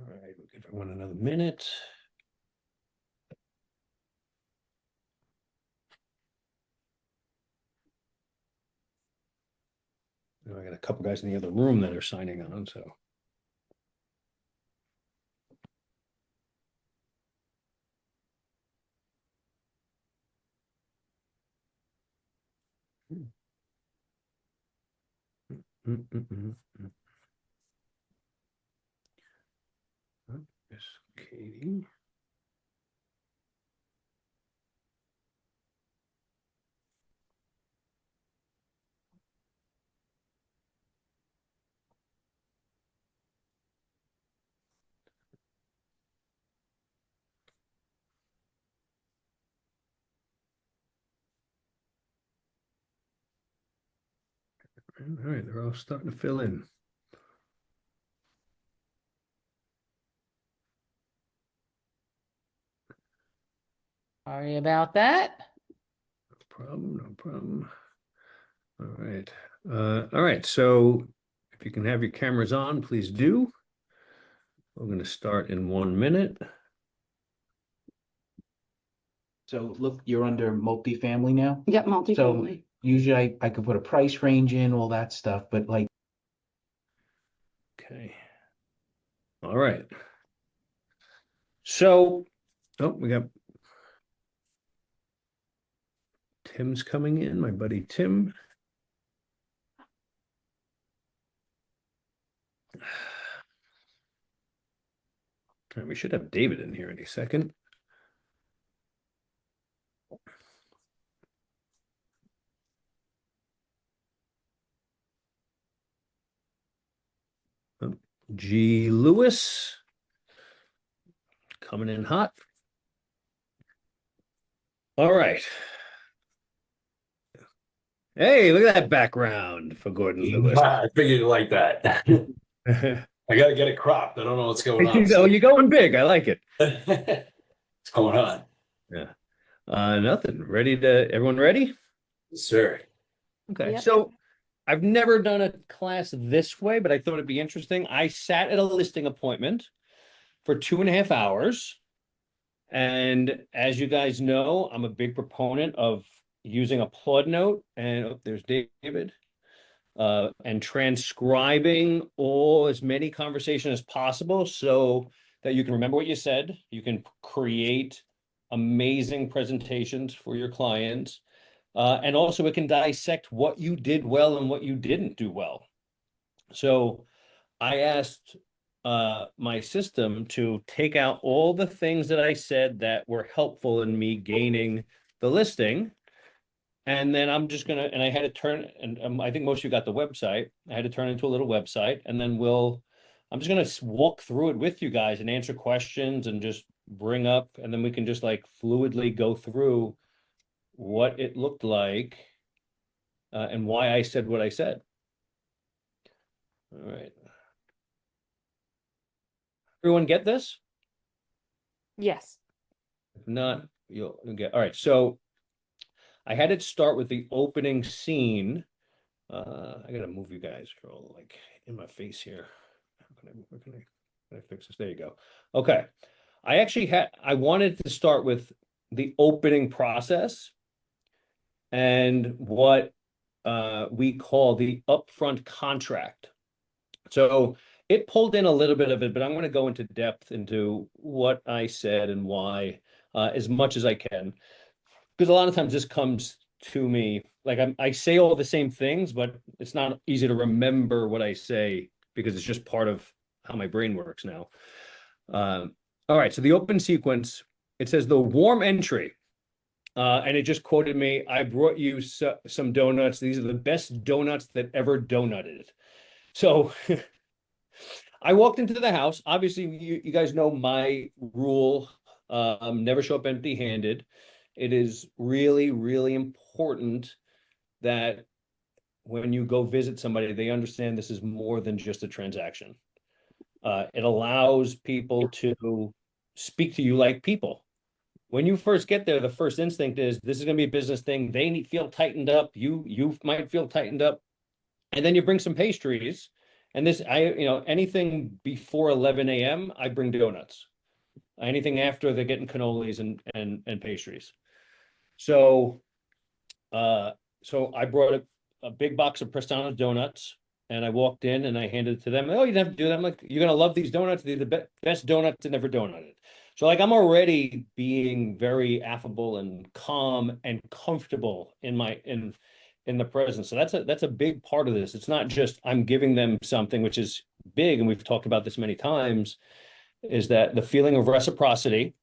right, we'll give everyone another minute. I got a couple guys in the other room that are signing on, so. Yes, Katie. All right, they're all starting to fill in. Sorry about that. No problem, no problem. All right, so if you can have your cameras on, please do. We're going to start in 1 minute. So look, you're under multifamily now? Yep, multifamily. So usually I could put a price range in, all that stuff, but like. Okay. All right. So, oh, we got Tim's coming in, my buddy Tim. All right, we should have David in here any second. G. Lewis coming in hot. All right. Hey, look at that background for Gordon Lewis. I figured you like that. I got to get it cropped. I don't know what's going on. Oh, you're going big. I like it. What's going on? Yeah. Nothing. Everyone ready? Sir. Okay. Yep. So I've never done a class this way, but I thought it'd be interesting. I sat at a listing appointment for 2.5 hours. And as you guys know, I'm a big proponent of using a plot note, and there's David, and transcribing as many conversations as possible so that you can remember what you said. You can create amazing presentations for your clients. And also it can dissect what you did well and what you didn't do well. So I asked my system to take out all the things that I said that were helpful in me gaining the listing. And then I'm just going to, and I had to turn, and I think most of you got the website. I had to turn it into a little website, and then I'm just going to walk through it with you guys and answer questions and just bring up, and then we can just like fluidly go through what it looked like and why I said what I said. All right. Everyone get this? Yes. If not, you'll get, all right. So I had it start with the opening scene. I gotta move you guys. You're all like in my face here. Where can I fix this? There you go. Okay. I wanted to start with the opening process and what we call the upfront contract. So it pulled in a little bit of it, but I'm going to go into depth into what I said and why as much as I can. Because a lot of times this comes to me, like I say all the same things, but it's not easy to remember what I say because it's just part of how my brain works now. All right, so the open sequence, it says the warm entry. And it just quoted me, I brought you some donuts. These are the best donuts that ever donutted. So I walked into the house. Obviously, you guys know my rule, never show up empty-handed. It is really, really important that when you go visit somebody, they understand this is more than just a transaction. It allows people to speak to you like people. When you first get there, the first instinct is this is going to be a business thing. They feel tightened up. You might feel tightened up. And then you bring some pastries And this, anything before 11 a.m., I bring donuts. Anything after, they're getting cannolis and pastries. So, so I brought a big box of Prestano donuts, and I walked in and I handed it to them. Oh, you didn't have to do that. I'm like, you're gonna love these donuts. They're the best donuts that never donutted. So like I'm already being very affable and calm and comfortable in the presence. So that's a big part of this. It's not just I'm giving them something, which is big, and we've talked about this many times, is that the feeling of reciprocity,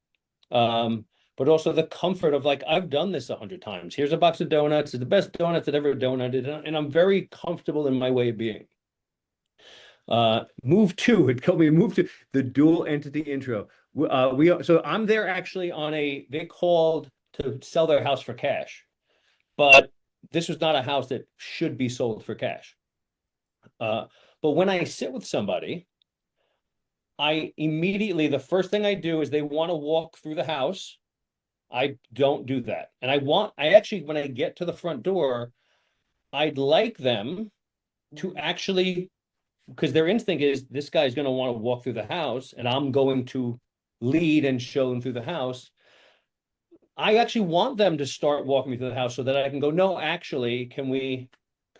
but also the comfort of like, I've done this 100 times. Here's a box of donuts. It's the best donuts that ever donutted, and I'm very comfortable in my way of being. Move to the dual entity intro. So I'm there actually they called to sell their house for cash, but this was not a house that should be sold for cash. But when I sit with somebody, the first thing I do is they want to walk through the house. I don't do that. And when I get to the front door, I'd like them to actually, because their instinct is this guy's going to want to walk through the house and I'm going to lead and show them through the house. I actually want them to start walking me through the house so that I can go, no, actually, can we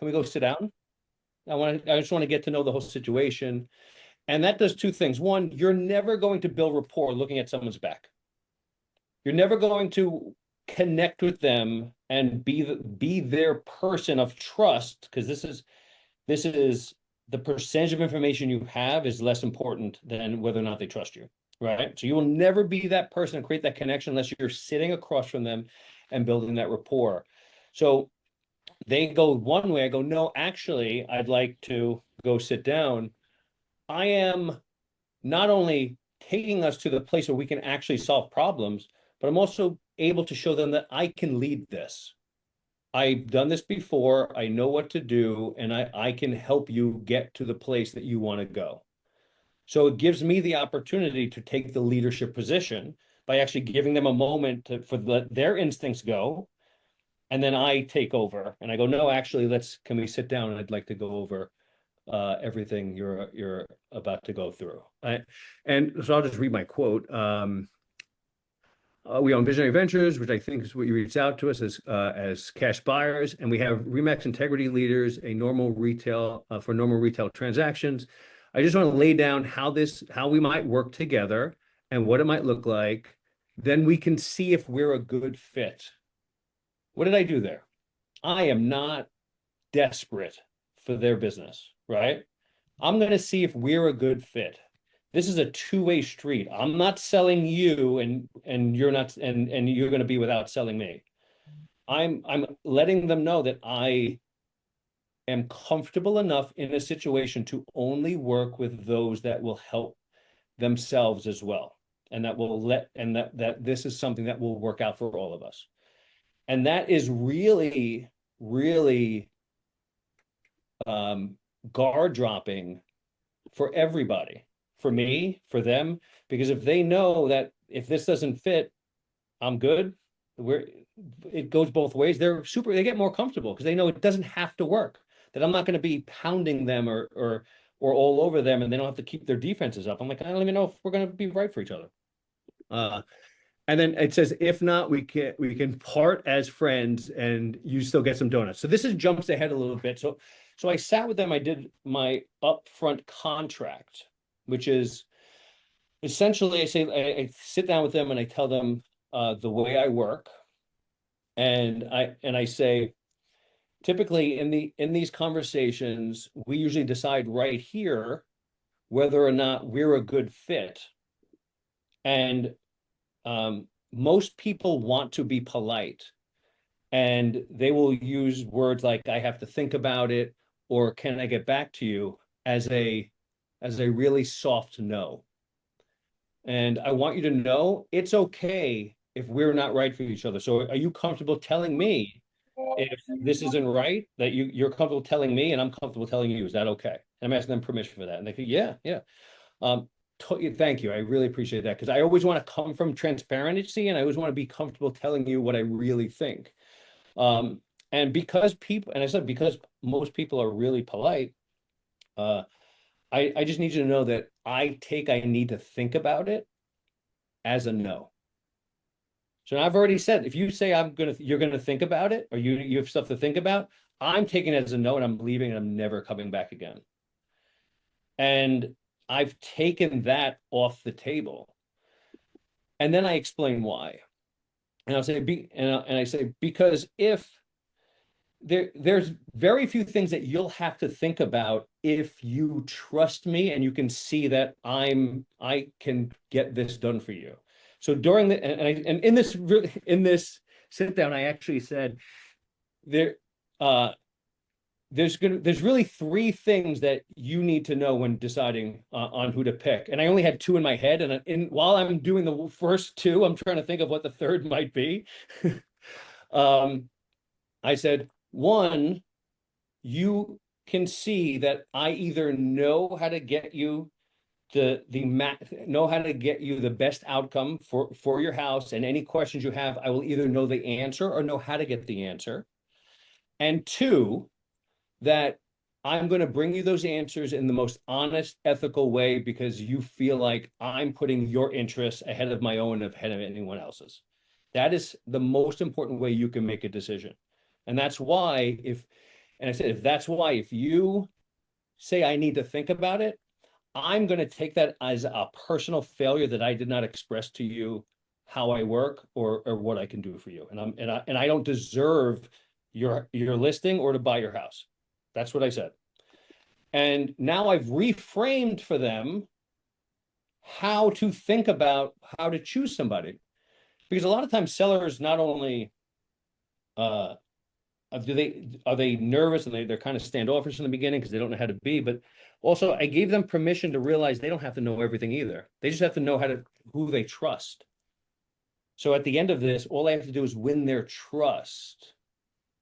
go sit down? I just want to get to know the whole situation. And that does two things. One, you're never going to build rapport looking at someone's back. You're never going to connect with them and be their person of trust, because this is the percentage of information you have is less important than whether or not they trust you, right? So you will never be that person and create that connection unless you're sitting across from them and building that rapport. So they go one way, I go, no, actually, I'd like to go sit down. I am not only taking us to the place where we can actually solve problems, but I'm also able to show them that I can lead this. I've done this before. I know what to do, and I can help you get to the place that you want to go. So it gives me the opportunity to take the leadership position by actually giving them a moment for their instincts go. And then I take over and I go, no, actually, can we sit down? And I'd like to go over everything you're about to go through. And so I'll just read my quote. We own Visionary Ventures, which I think is what you reached out to us as cash buyers, and we have Remax Integrity Leaders, for normal retail transactions. I just want to lay down how we might work together and what it might look like. Then we can see if we're a good fit. What did I do there? I am not desperate for their business, right? I'm going to see if we're a good fit. This is a two-way street. I'm not selling you and you're not, and you're going to be without selling me. I'm letting them know that I am comfortable enough in a situation to only work with those that will help themselves as well. And that this is something that will work out for all of us. And that is really, really guard dropping for everybody, for me, for them, because if they know that if this doesn't fit, I'm good. It goes both ways. They get more comfortable because they know it doesn't have to work, that I'm not going to be pounding them or all over them, and they don't have to keep their defenses up. I'm like, I don't even know if we're going to be right for each other. And then it says, if not, we can part as friends and you still get some donuts. So this jumps ahead a little bit. So I sat with them. I did my upfront contract, which is essentially I sit down with them and I tell them the way I work. And I say, typically in these conversations, we usually decide right here whether or not we're a good fit. And most people want to be polite, and they will use words like, I have to think about it, or can I get back to you, as a really soft no. And I want you to know it's okay if we're not right for each other. So are you comfortable telling me if this isn't right, that you're comfortable telling me and I'm comfortable telling you? Is that okay? And I'm asking them permission for that. And they go, yeah. Thank you. I really appreciate that, because I always want to come from transparency, and I always want to be comfortable telling you what I really think. And because most people are really polite, I just need you to know that I need to think about it as a no. So I've already said, if you say you're gonna think about it, or you have stuff to think about, I'm taking it as a no and I'm leaving and I'm never coming back again. And I've taken that off the table. And then I explain why. And I'll say, and I say, because if there's very few things that you'll have to think about if you trust me and you can see that I can get this done for you. So during the and in this sit down, I actually said there's really three things that you need to know when deciding on who to pick. And I only had two in my head, and while I'm doing the first two, I'm trying to think of what the third might be. I said, one, you can see that I either know how to get you know how to get you the best outcome for your house, and any questions you have, I will either know the answer or know how to get the answer. And two, that I'm going to bring you those answers in the most honest, ethical way because you feel like I'm putting your interests ahead of my own, ahead of anyone else's. That is the most important way you can make a decision. And that's why if you say I need to think about it, I'm going to take that as a personal failure that I did not express to you how I work or what I can do for you. And I don't deserve your listing or to buy your house. That's what I said. And now I've reframed for them how to think about how to choose somebody. Because a lot of times sellers not only are they nervous and they're kind of standoffish in the beginning because they don't know how to be, but also I gave them permission to realize they don't have to know everything either. They just have to know who they trust. So at the end of this, all I have to do is win their trust.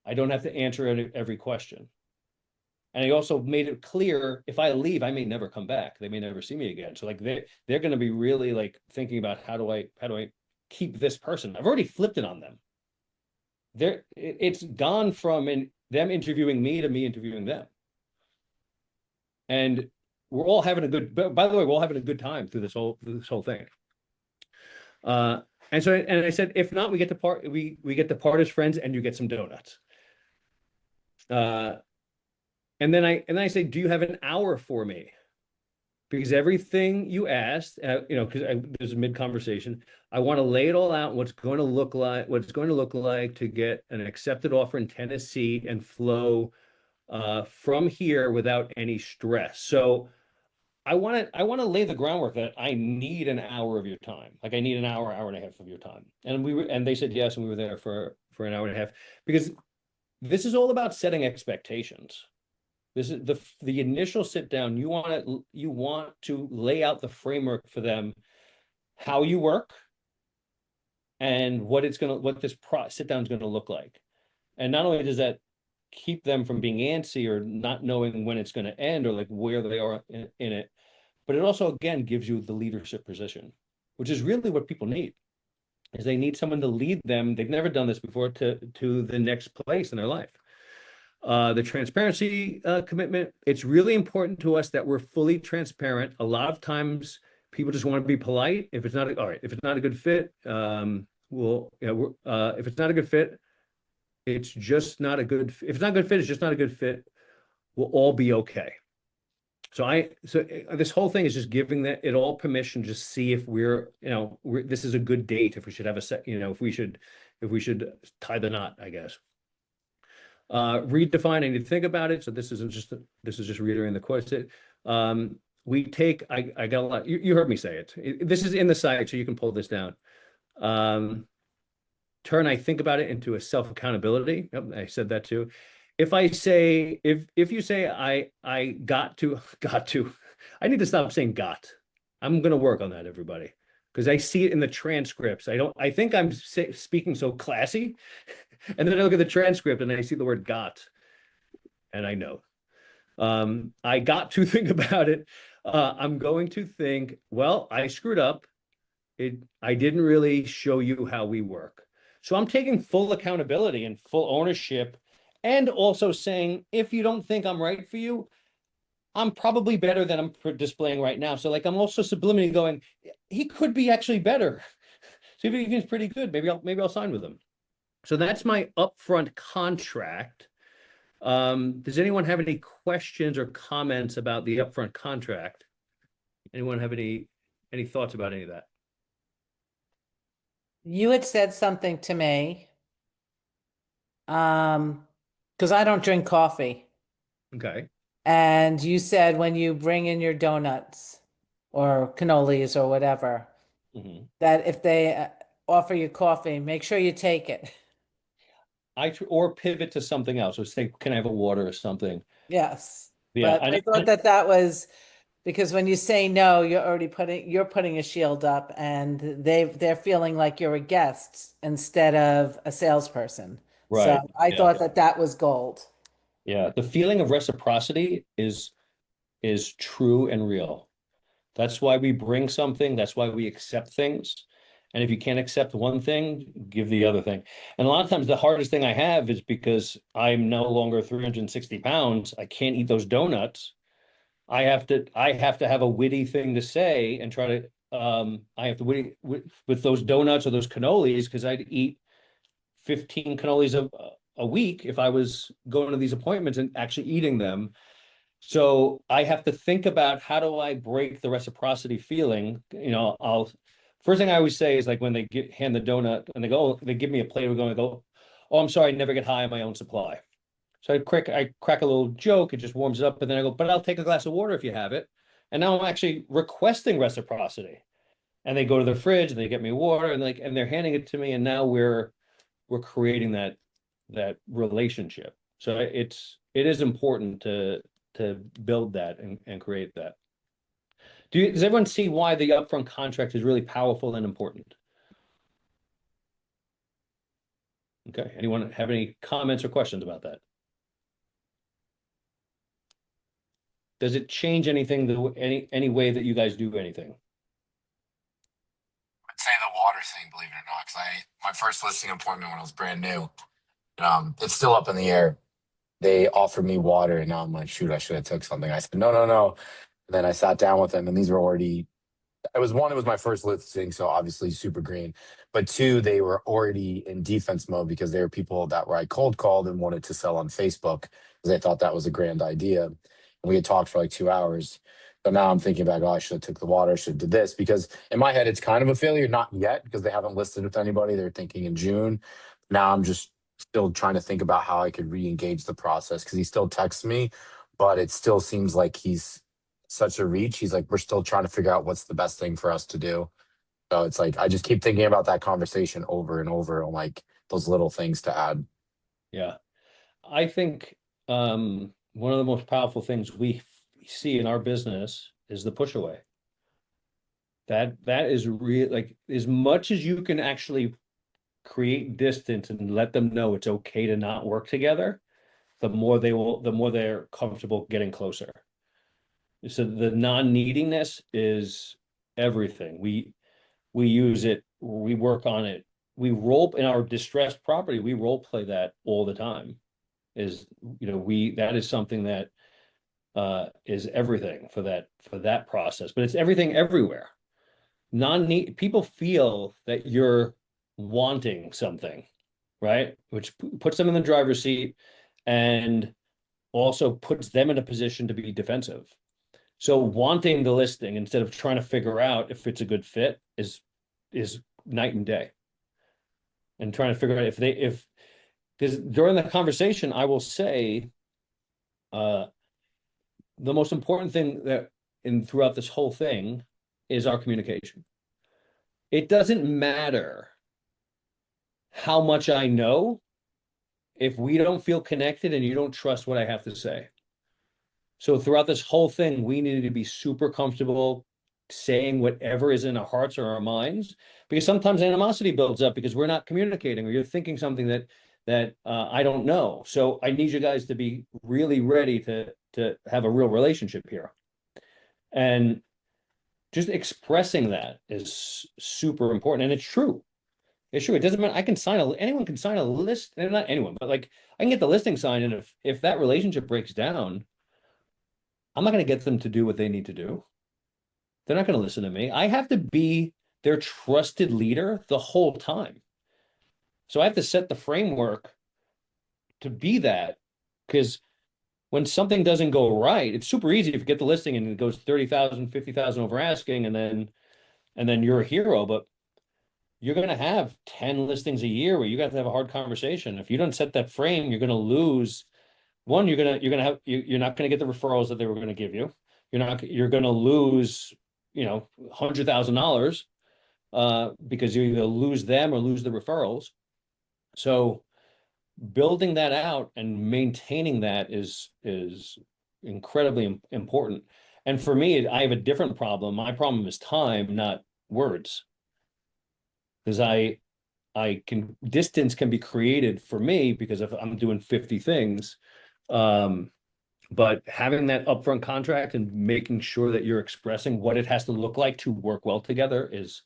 I don't have to answer every question. And I also made it clear, if I leave, I may never come back. They may never see me again. So like they're going to be really like thinking about how do I keep this person? I've already flipped it on them. It's gone from them interviewing me to me interviewing them. And we're all having by the way, we're all having a good time through this whole thing. And I said, if not, we get to part as friends and you get some donuts. And then I say, do you have an hour for me? Because everything you asked, because there's a mid-conversation, I want to lay it all out, what it's going to look like to get an accepted offer in Tennessee and flow from here without any stress. So I want to lay the groundwork that I need an hour of your time. Like I need an hour and a half of your time. And they said yes, and we were there for an hour and a half, because this is all about setting expectations. This is the initial sit down. You want to lay out the framework for them, how you work, and what this sit down is going to look like. And not only does that keep them from being antsy or not knowing when it's going to end or like where they are in it, but it also again gives you the leadership position, which is really what people need. Is they need someone to lead them. They've never done this before to the next place in their life. The transparency commitment, it's really important to us that we're fully transparent. A lot of times people just want to be polite. If it's not if it's not a good fit, if it's not a good fit, it's just not a good, if it's not a good fit, it's just not a good fit. We'll all be okay. So this whole thing is just giving it all permission, just see if this is a good date, if we should have if we should tie the knot, I guess. Redefine, I need to think about it. So this is just reiterating the question. I got a lot, you heard me say it. This is in the site, so you can pull this down. Turn I think about it into a self-accountability. Yep, I said that too. If you say I got to, I need to stop saying got. I'm going to work on that, everybody, because I see it in the transcripts. I think I'm speaking so classy. And then I look at the transcript and I see the word got, and I know. I got to think about it. I'm going to think, well, I screwed up. I didn't really show you how we work. So I'm taking full accountability and full ownership, and also saying, if you don't think I'm right for you, I'm probably better than I'm displaying right now. So like I'm also subliminally going, he could be actually better. So if he's pretty good, maybe I'll sign with him. So that's my upfront contract. Does anyone have any questions or comments about the upfront contract? Anyone have any thoughts about any of that? You had said something to me. Because I don't drink coffee. Okay. And you said when you bring in your donuts or cannolis or whatever, Mhm. that if they offer you coffee, make sure you take it. Or pivot to something else, or say, can I have a water or something? Yes. Yeah, But I thought that that was because when you say no, you're putting a shield up and they're feeling like you're a guest instead of a salesperson. So right. I Yeah. thought that that was gold. Yeah. The feeling of reciprocity is true and real. That's why we bring something. That's why we accept things. And if you can't accept one thing, give the other thing. And a lot of times the hardest thing I have is because I'm no longer 360 pounds. I can't eat those donuts. I have to have a witty thing to say and try to I have to with those donuts or those cannolis because I'd eat 15 cannolis a week if I was going to these appointments and actually eating them. So I have to think about how do I break the reciprocity feeling? First thing I always say is like when they hand the donut and they go, oh, they give me a plate, we're going to go, oh, I'm sorry, I never get high on my own supply. So I crack a little joke, it just warms it up, and then I go, but I'll take a glass of water if you have it. And now I'm actually requesting reciprocity. And they go to the fridge and they get me water and they're handing it to me, and now we're creating that relationship. So it is important to build that and create that. Does everyone see why the upfront contract is really powerful and important? Okay, anyone have any comments or questions about that? Does it change anything, any way that you guys do anything? I'd say the water thing, believe it or not, because my first listing appointment when I was brand new, it's still up in the air. They offered me water, and now I'm like, shoot, I should have took something. I said, no, no, no. And then I sat down with them, and these were already. It was my first listing, so obviously super green. But two, they were already in defense mode because they were people that were I cold called and wanted to sell on Facebook because they thought that was a grand idea. And we had talked for like 2 hours. So now I'm thinking back, oh, I should have took the water, should have did this because in my head it's kind of a failure, not yet because they haven't listed with anybody. They're thinking in June. Now I'm just still trying to think about how I could re-engage the process because he still texts me, but it still seems like he's such a reach. He's like, we're still trying to figure out what's the best thing for us to do. So it's like I just keep thinking about that conversation over and over on like those little things to add. Yeah, I think one of the most powerful things we see in our business is the pushaway. That is real. Like as much as you can actually create distance and let them know it's okay to not work together, the more they're comfortable getting closer. So the non-neediness is everything. We use it, we work on it. We role in our distressed property, we role play that all the time. That is something that is everything for that process, but it's everything everywhere. Non-need people feel that you're wanting something, right? Which puts them in the driver's seat and also puts them in a position to be defensive. So wanting the listing instead of trying to figure out if it's a good fit is night and day. And trying to figure out if because during the conversation, I will say the most important thing throughout this whole thing is our communication. It doesn't matter how much I know if we don't feel connected and you don't trust what I have to say. So throughout this whole thing, we needed to be super comfortable saying whatever is in our hearts or our minds, because sometimes animosity builds up because we're not communicating or you're thinking something that I don't know. So I need you guys to be really ready to have a real relationship here. And just expressing that is super important. And it's true. It's true. It doesn't matter. Anyone can sign a list, and not anyone, but like I can get the listing signed. And if that relationship breaks down, I'm not going to get them to do what they need to do. They're not going to listen to me. I have to be their trusted leader the whole time. So I have to set the framework to be that, because when something doesn't go right, it's super easy if you get the listing and it goes 30,000, 50,000 over asking, and then you're a hero. But you're going to have 10 listings a year where you got to have a hard conversation. If you don't set that frame, you're going to lose. One, you're not going to get the referrals that they were going to give you. You're going to lose, $100,000 because you either lose them or lose the referrals. So building that out and maintaining that is incredibly important. And for me, I have a different problem. My problem is time, not words. Because distance can be created for me because if I'm doing 50 things, but having that upfront contract and making sure that you're expressing what it has to look like to work well together is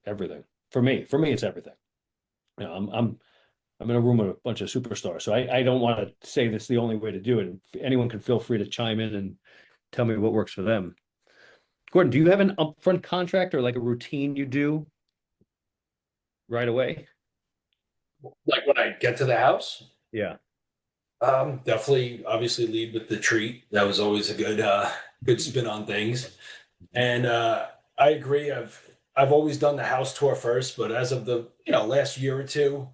everything. For me, it's everything. I'm in a room with a bunch of superstars, so I don't want to say that's the only way to do it. Anyone can feel free to chime in and tell me what works for them. Gordon, do you have an upfront contract or like a routine you do right away? Like when I get to the house, Yeah. definitely obviously lead with the treat. That was always a good spin on things. And I agree. I've always done the house tour first, but as of the last year or two,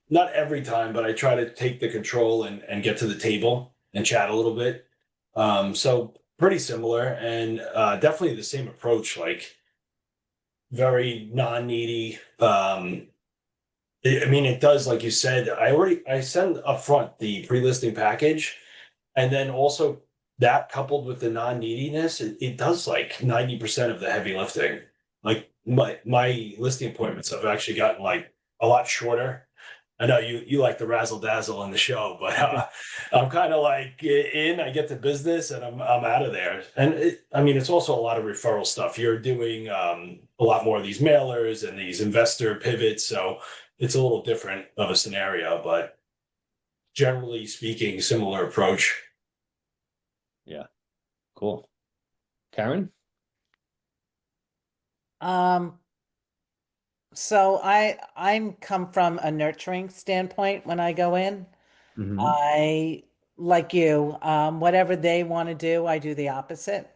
not every time, but I try to take the control and get to the table and chat a little bit. So pretty similar, and definitely the same approach, like very non-needy. It does, like you said, I send upfront the pre-listing package, and then also that coupled with the non-neediness, it does like 90% of the heavy lifting. Like my listing appointments have actually gotten like a lot shorter. I know you like the razzle dazzle in the show, but I'm kind of like I get to business and I'm out of there. And it's also a lot of referral stuff. You're doing a lot more of these mailers and these investor pivots, so it's a little different of a scenario, but generally speaking, similar approach. Yeah. Cool. Karen? So I'm come from a nurturing standpoint when I go in. I, like you, whatever they want to do, I do the opposite.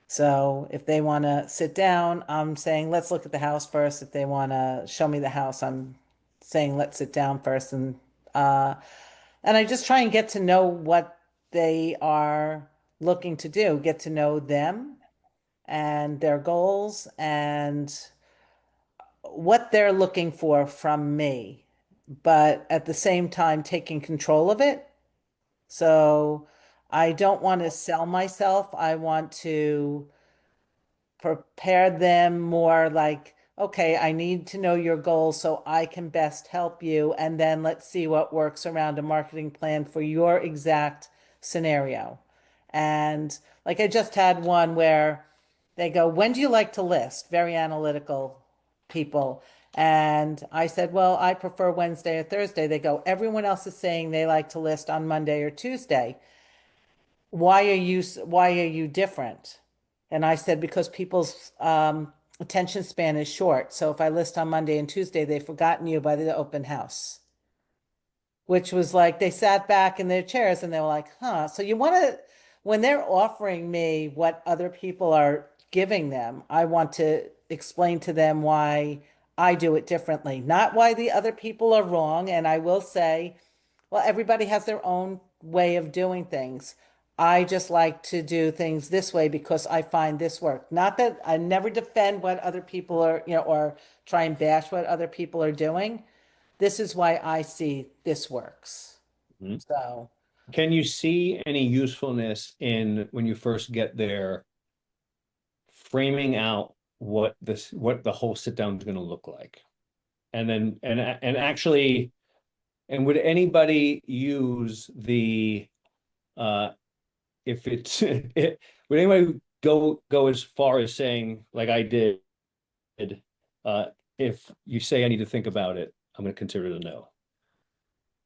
So if they want to sit down, I'm saying, let's look at the house first. If they want to show me the house, I'm saying, let's sit down first. And I just try and get to know what they are looking to do, get to know them and their goals and what they're looking for from me, but at the same time taking control of it. So I don't want to sell myself. I want to prepare them more like, okay, I need to know your goals so I can best help you. And then let's see what works around a marketing plan for your exact scenario. And like I just had one where they go, when do you like to list? Very analytical people. And I said, well, I prefer Wednesday or Thursday. They go, everyone else is saying they like to list on Monday or Tuesday. Why are you different? And I said, because people's attention span is short. So if I list on Monday and Tuesday, they've forgotten you by the open house. Which was like, they sat back in their chairs and they were like, huh. So you want to, when they're offering me what other people are giving them, I want to explain to them why I do it differently, not why the other people are wrong. And I will say, well, everybody has their own way of doing things. I just like to do things this way because I find this work. Not that I never defend what other people are, or try and bash what other people are doing. This is why I see this works. So, Can you see any usefulness in when you first get there, framing out what the whole sit down is going to look like? And then, actually, and would anybody use the, if it's, would anybody go as far as saying, like I did, if you say I need to think about it, I'm going to consider it a no.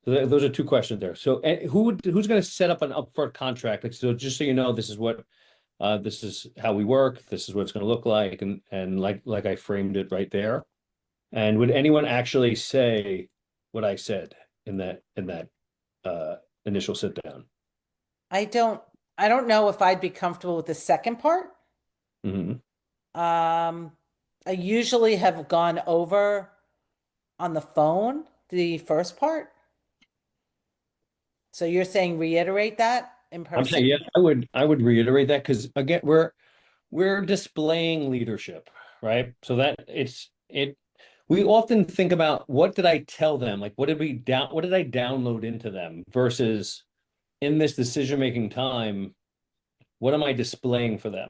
So those are two questions there. So who's going to set up an upfront contract? Like, so just so you know, this is how we work. This is what it's going to look like, and like I framed it right there. And would anyone actually say what I said in that initial sit down? I don't know if I'd be comfortable with the second part. Mhm. I usually have gone over on the phone the first part. So you're saying reiterate that in I'm person? saying, yeah, I would reiterate that because again, we're displaying leadership, right? So that we often think about what did I tell them? Like what did I download into them versus in this decision-making time, what am I displaying for them?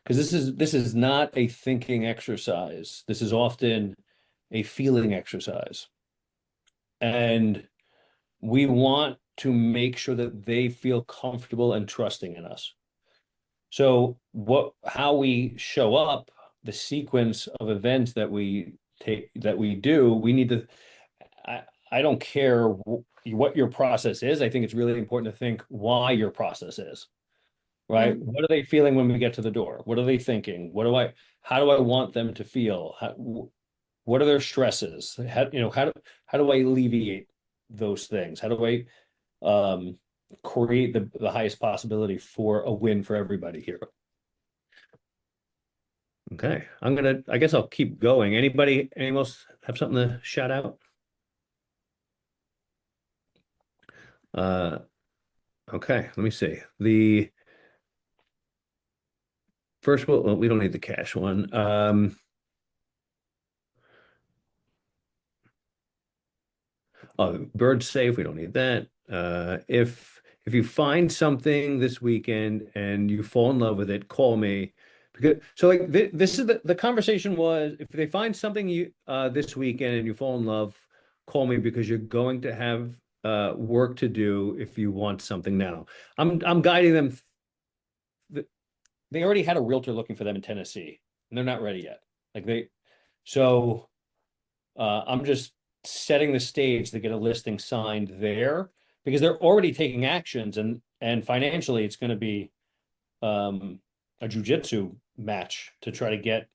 Because this is not a thinking exercise. This is often a feeling exercise. And we want to make sure that they feel comfortable and trusting in us. So how we show up, the sequence of events that we do, we need to, I don't care what your process is. I think it's really important to think why your process is, right? What are they feeling when we get to the door? What are they thinking? How do I want them to feel? What are their stresses? How do I alleviate those things? How do I create the highest possibility for a win for everybody here? Okay, I guess I'll keep going. Anyone else have something to shout out? Okay, let me see. The first, well, we don't need the cash one. Bird safe, we don't need that. If you find something this weekend and you fall in love with it, call me. Because so like this is the conversation was if they find something you this weekend and you fall in love, call me because you're going to have work to do if you want something now. I'm guiding them. They already had a realtor looking for them in Tennessee, and they're not ready yet. So I'm just setting the stage to get a listing signed there because they're already taking actions and financially it's going to be a jujitsu match to try to get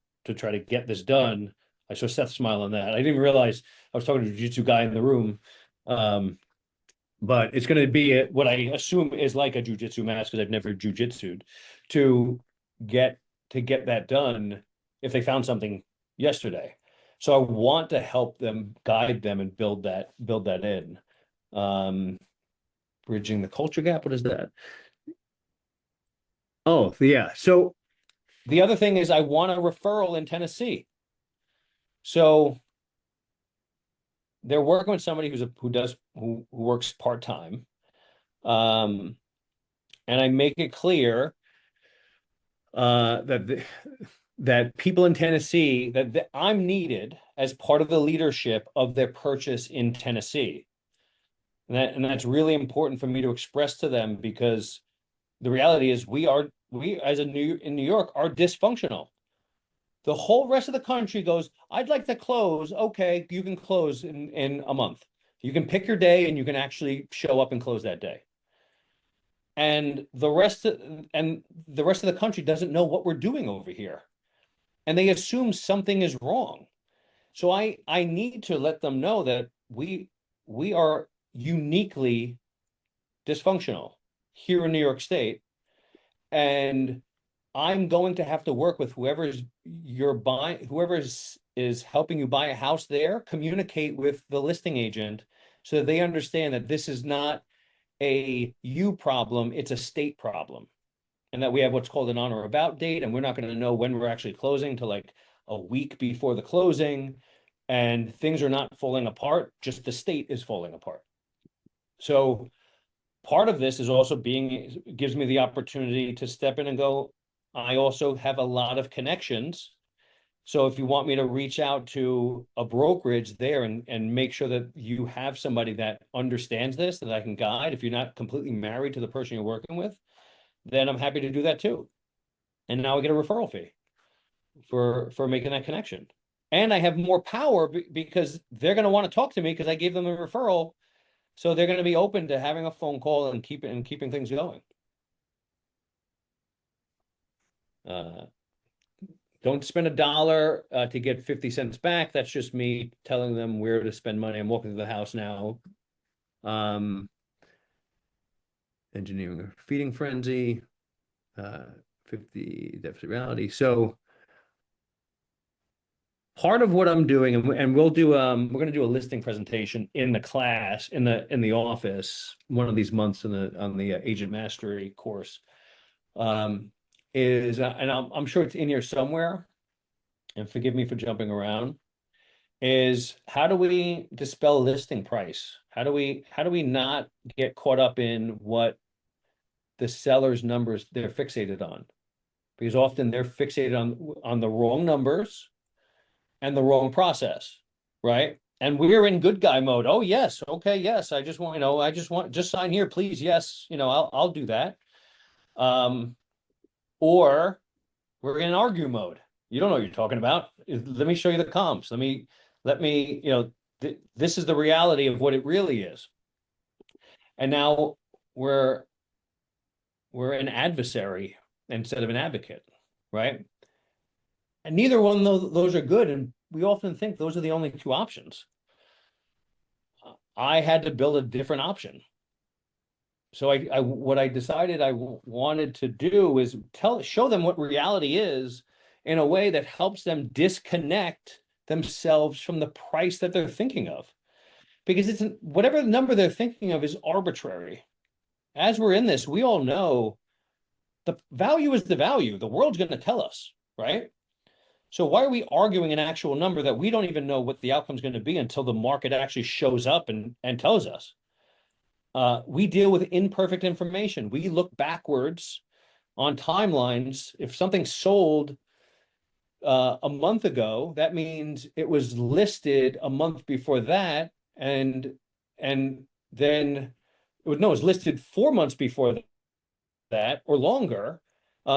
this done. I saw Seth smile on that. I didn't realize I was talking to a jujitsu guy in the room. But it's going to be what I assume is like a jujitsu match because I've never jujitsued to get that done if they found something yesterday. So I want to help them, guide them, and build that in. Bridging the culture gap. What is that? Oh, yeah. So the other thing is I want a referral in Tennessee. So they're working with somebody who works part-time. And I make it clear that people in Tennessee, that I'm needed as part of the leadership of their purchase in Tennessee. And that's really important for me to express to them because the reality is we in New York are dysfunctional. The whole rest of the country goes, I'd like to close. Okay, you can close in a month. You can pick your day and you can actually show up and close that day. And the rest of the country doesn't know what we're doing over here. And they assume something is wrong. So I need to let them know that we are uniquely dysfunctional here in New York State. And I'm going to have to work with whoever is helping you buy a house there, communicate with the listing agent so that they understand that this is not a you problem, it's a state problem. And that we have what's called an on or about date, and we're not going to know when we're actually closing till like a week before the closing, and things are not falling apart, just the state is falling apart. So part of this is also gives me the opportunity to step in and go, I also have a lot of connections. So if you want me to reach out to a brokerage there and make sure that you have somebody that understands this, that I can guide, if you're not completely married to the person you're working with, then I'm happy to do that too. And now I get a referral fee for making that connection. And I have more power because they're going to want to talk to me because I gave them a referral. So they're going to be open to having a phone call and keeping things going. Don't spend $1 to get 50 cents back. That's just me telling them where to spend money. I'm walking to the house now. Engineering a feeding frenzy, 50 deficit reality. So part of what I'm doing, and we'll do, we're going to do a listing presentation in the class, in the office, one of these months on the agent mastery course, is, and I'm sure it's in here somewhere, and forgive me for jumping around, is how do we dispel listing price? How do we not get caught up in what the seller's numbers they're fixated on? Because often they're fixated on the wrong numbers and the wrong process, right? And we're in good guy mode. Oh yes, okay, yes. I just want, just sign here, please. Yes, I'll do that. Or we're in argue mode. You don't know what you're talking about. Let me show you the comps. Let me, this is the reality of what it really is. And now we're an adversary instead of an advocate, right? And neither one of those are good. And we often think those are the only two options. I had to build a different option. So what I decided I wanted to do is show them what reality is in a way that helps them disconnect themselves from the price that they're thinking of. Because it's whatever number they're thinking of is arbitrary. As we're in this, we all know the value is the value. The world's going to tell us, right? So why are we arguing an actual number that we don't even know what the outcome is going to be until the market actually shows up and tells us? We deal with imperfect information. We look backwards on timelines. If something sold a month ago, that means it was listed a month before that, and then it was listed 4 months before that or longer.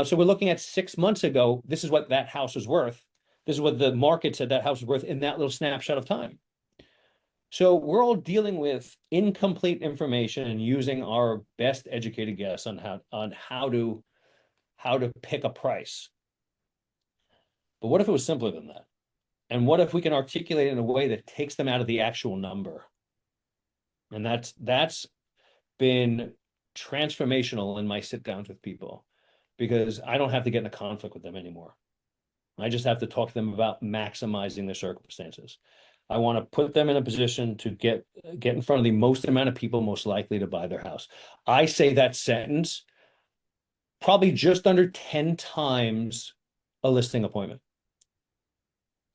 So we're looking at 6 months ago. This is what that house was worth. This is what the market said that house was worth in that little snapshot of time. So we're all dealing with incomplete information and using our best educated guess on how to pick a price. But what if it was simpler than that? And what if we can articulate it in a way that takes them out of the actual number? And that's been transformational in my sit downs with people, because I don't have to get in a conflict with them anymore. I just have to talk to them about maximizing their circumstances. I want to put them in a position to get in front of the most amount of people most likely to buy their house. I say that sentence probably just under 10 times a listing appointment.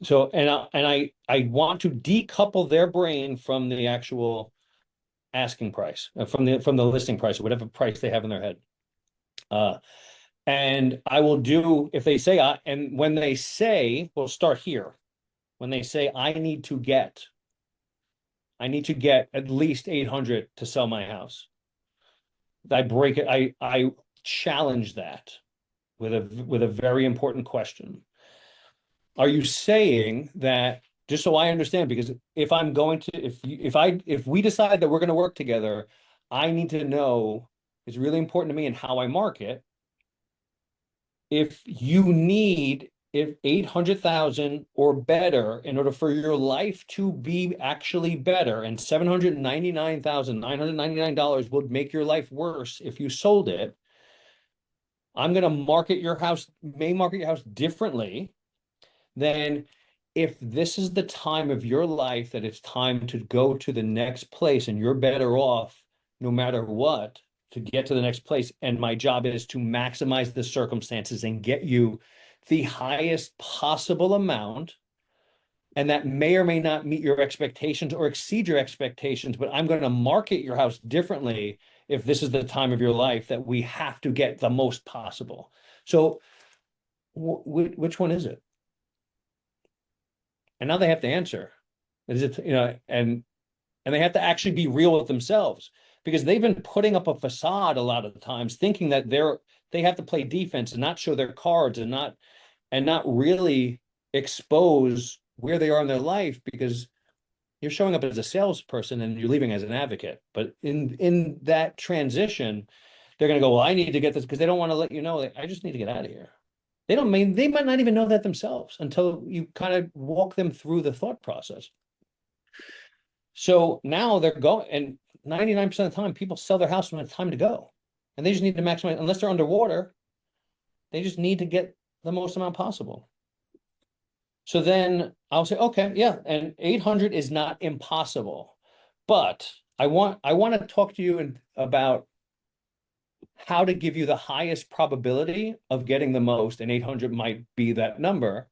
So, and I want to decouple their brain from the actual asking price, from the listing price, or whatever price they have in their head. And I will do, if they say, and when they say, we'll start here. When they say, I need to get at least 800 to sell my house, I break it. I challenge that with a very important question. Are you saying that, just so I understand, because if we decide that we're going to work together, I need to know, it's really important to me in how I market. If you need 800,000 or better in order for your life to be actually better, and $799,999 would make your life worse if you sold it, I'm going to market your house differently than if this is the time of your life that it's time to go to the next place and you're better off no matter what to get to the next place. And my job is to maximize the circumstances and get you the highest possible amount. And that may or may not meet your expectations or exceed your expectations, but I'm going to market your house differently if this is the time of your life that we have to get the most possible. So which one is it? And now they have to answer. Is it, and they have to actually be real with themselves, because they've been putting up a facade a lot of the times, thinking that they have to play defense and not show their cards and not really expose where they are in their life, because you're showing up as a salesperson and you're leaving as an advocate. But in that transition, they're going to go, well, I need to get this, because they don't want to let you know, like, I just need to get out of here. They might not even know that themselves until you kind of walk them through the thought process. So now they're going, and 99% of the time, people sell their house when it's time to go. And they just need to maximize, unless they're underwater, they just need to get the most amount possible. So then I'll say, okay, yeah, and 800 is not impossible, but I want to talk to you about how to give you the highest probability of getting the most, and 800 might be that number,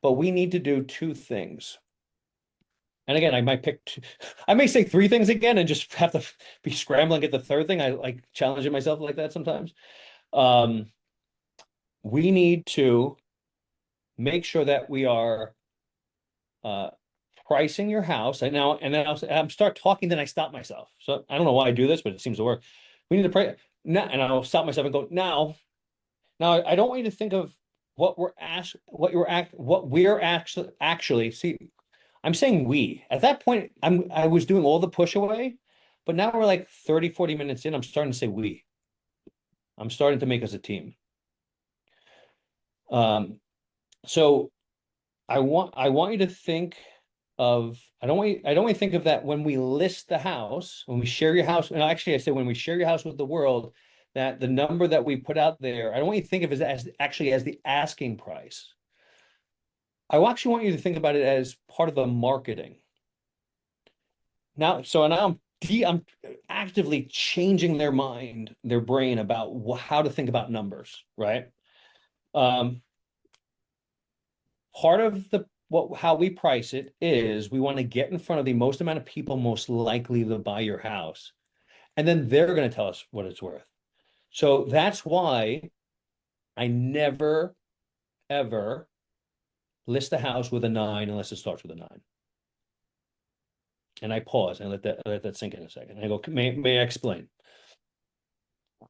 but we need to do two things. And again, I might pick two, I may say three things again and just have to be scrambling at the third thing. I like challenging myself like that sometimes. We need to make sure that we are pricing your house. And then I'm start talking, then I stop myself. So I don't know why I do this, but it seems to work. We need to price now, and I'll stop myself and go, now I don't want you to think of what we're actually see. I'm saying we. At that point, I was doing all the push away, but now we're like 30, 40 minutes in. I'm starting to say we. I'm starting to make us a team. So I want you to think of, I don't want you to think of that when we list the house, when we share your house, and actually I said when we share your house with the world, that the number that we put out there, I don't want you to think of it as actually as the asking price. I actually want you to think about it as part of the marketing. Now I'm actively changing their mind, their brain about how to think about numbers, right? Part of how we price it is we want to get in front of the most amount of people most likely to buy your house, and then they're going to tell us what it's worth. So that's why I never, ever list the house with a 9 unless it starts with a 9. And I pause and let that sink in a second. And I go, may I explain?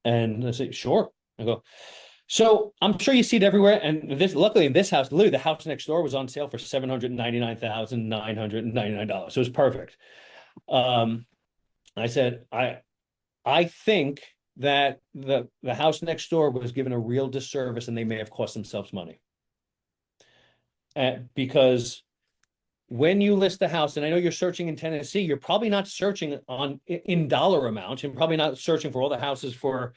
And I say, sure. I go, so I'm sure you see it everywhere. And luckily in this house, literally the house next door was on sale for $799,999. So it was perfect. I said, I think that the house next door was given a real disservice, and they may have cost themselves money. Because when you list the house, and I know you're searching in Tennessee, you're probably not searching in dollar amounts. You're probably not searching for all the houses for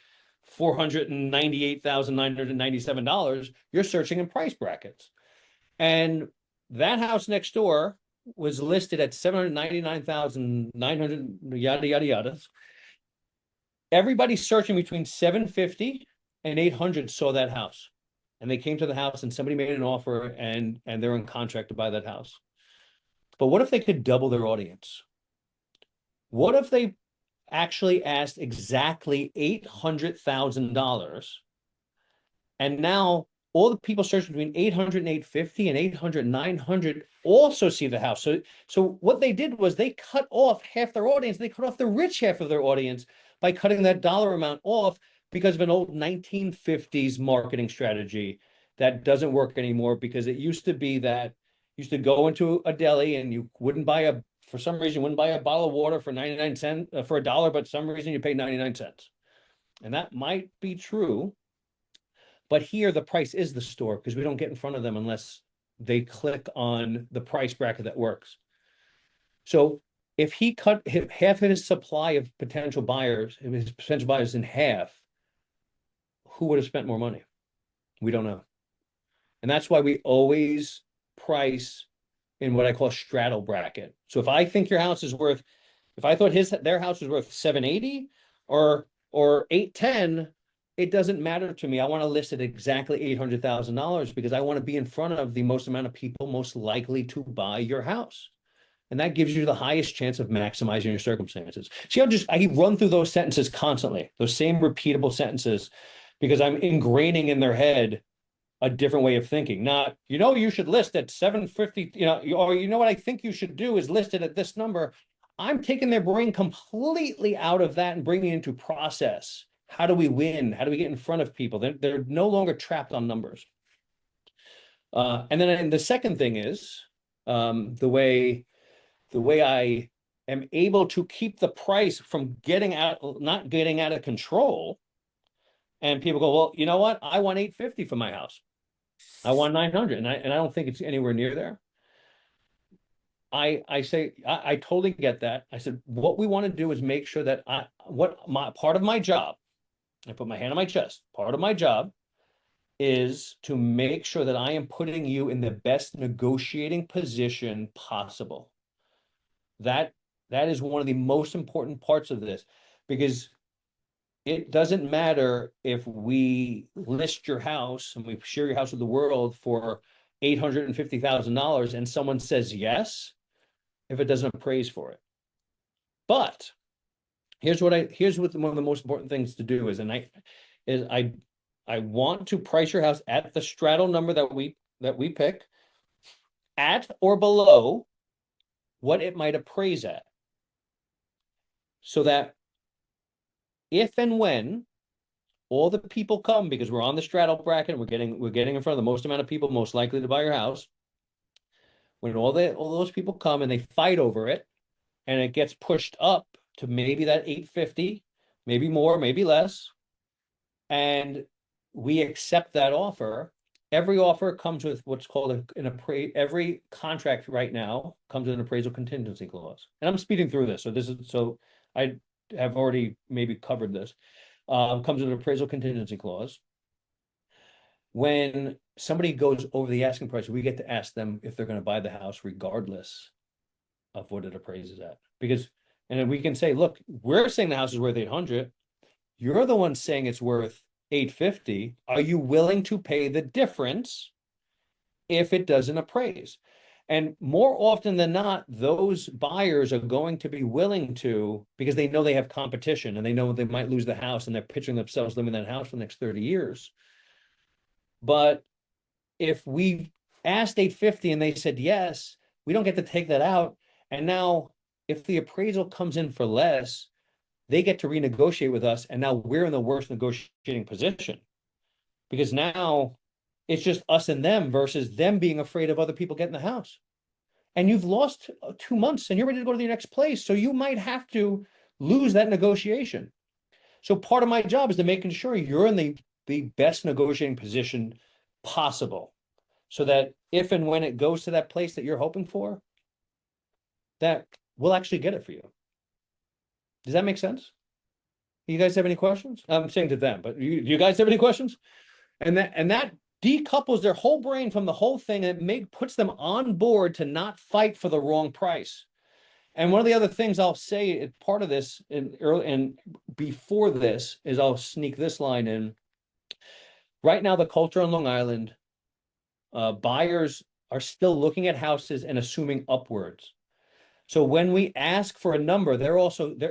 $498,997. You're searching in price brackets. And that house next door was listed at $799,900, yada, yada, yada. Everybody searching between $750 and $800 saw that house. And they came to the house and somebody made an offer, and they're in contract to buy that house. But what if they could double their audience? What if they actually asked exactly $800,000, and now all the people searching between 800 and 850 and 800 900 also see the house? So what they did was they cut off half their audience. They cut off the rich half of their audience by cutting that dollar amount off, because of an old 1950s marketing strategy that doesn't work anymore. Because it used to be that you used to go into a deli and you wouldn't buy for some reason, you wouldn't buy a bottle of water for 99 cents, for $1, but some reason you paid 99 cents. And that might be true. But here the price is the store, because we don't get in front of them unless they click on the price bracket that works. So if he cut half of his supply of potential buyers in half, who would have spent more money? We don't know. And that's why we always price in what I call a straddle bracket. So if I think your house is worth, if I thought their house was worth 780 or 810, it doesn't matter to me. I want to list it exactly $800,000, because I want to be in front of the most amount of people most likely to buy your house. And that gives you the highest chance of maximizing your circumstances. See, I run through those sentences constantly, those same repeatable sentences, because I'm ingraining in their head a different way of thinking. Not, you should list at 750, or what I think you should do is list it at this number. I'm taking their brain completely out of that and bringing it into process. How do we win? How do we get in front of people? They're no longer trapped on numbers. And then the second thing is the way the way I am able to keep the price from not getting out of control. And people go, well, you know what? I want 850 for my house. I want 900, and I don't think it's anywhere near there. I say I totally get that. I said what we want to do is make sure that part of my job, I put my hand on my chest. Part of my job is to make sure that I am putting you in the best negotiating position possible. That is one of the most important parts of this, because it doesn't matter if we list your house and we share your house with the world for $850,000 and someone says yes, if it doesn't appraise for it. But here's what one of the most important things to do is, I want to price your house at the straddle number that we pick, at or below what it might appraise at, so that if and when all the people come, because we're on the straddle bracket, we're getting in front of the most amount of people most likely to buy your house. When all those people come and they fight over it, and it gets pushed up to maybe that 850, maybe more, maybe less, and we accept that offer. Every offer comes with what's called every contract right now comes with an appraisal contingency clause. And I'm speeding through this, so I have already maybe covered this. Comes with an appraisal contingency clause. When somebody goes over the asking price, we get to ask them if they're going to buy the house regardless of what it appraises at. And then we can say, look, we're saying the house is worth 800. You're the one saying it's worth 850. Are you willing to pay the difference if it doesn't appraise? And more often than not, those buyers are going to be willing to, because they know they have competition and they know they might lose the house, and they're pitching themselves living in that house for the next 30 years. But if we asked 850 and they said yes, we don't get to take that out. And now if the appraisal comes in for less, they get to renegotiate with us. And now we're in the worst negotiating position, because now it's just us and them versus them being afraid of other people getting the house. And you've lost 2 months and you're ready to go to the next place. So you might have to lose that negotiation. So part of my job is to making sure you're in the best negotiating position possible, so that if and when it goes to that place that you're hoping for, that we'll actually get it for you. Does that make sense? You guys have any questions? I'm saying to them, but you guys have any questions? And that decouples their whole brain from the whole thing, and puts them on board to not fight for the wrong price. And one of the other things I'll say as part of this and before this is, I'll sneak this line in. Right now, the culture on Long Island, buyers are still looking at houses and assuming upwards. So when we ask for a number,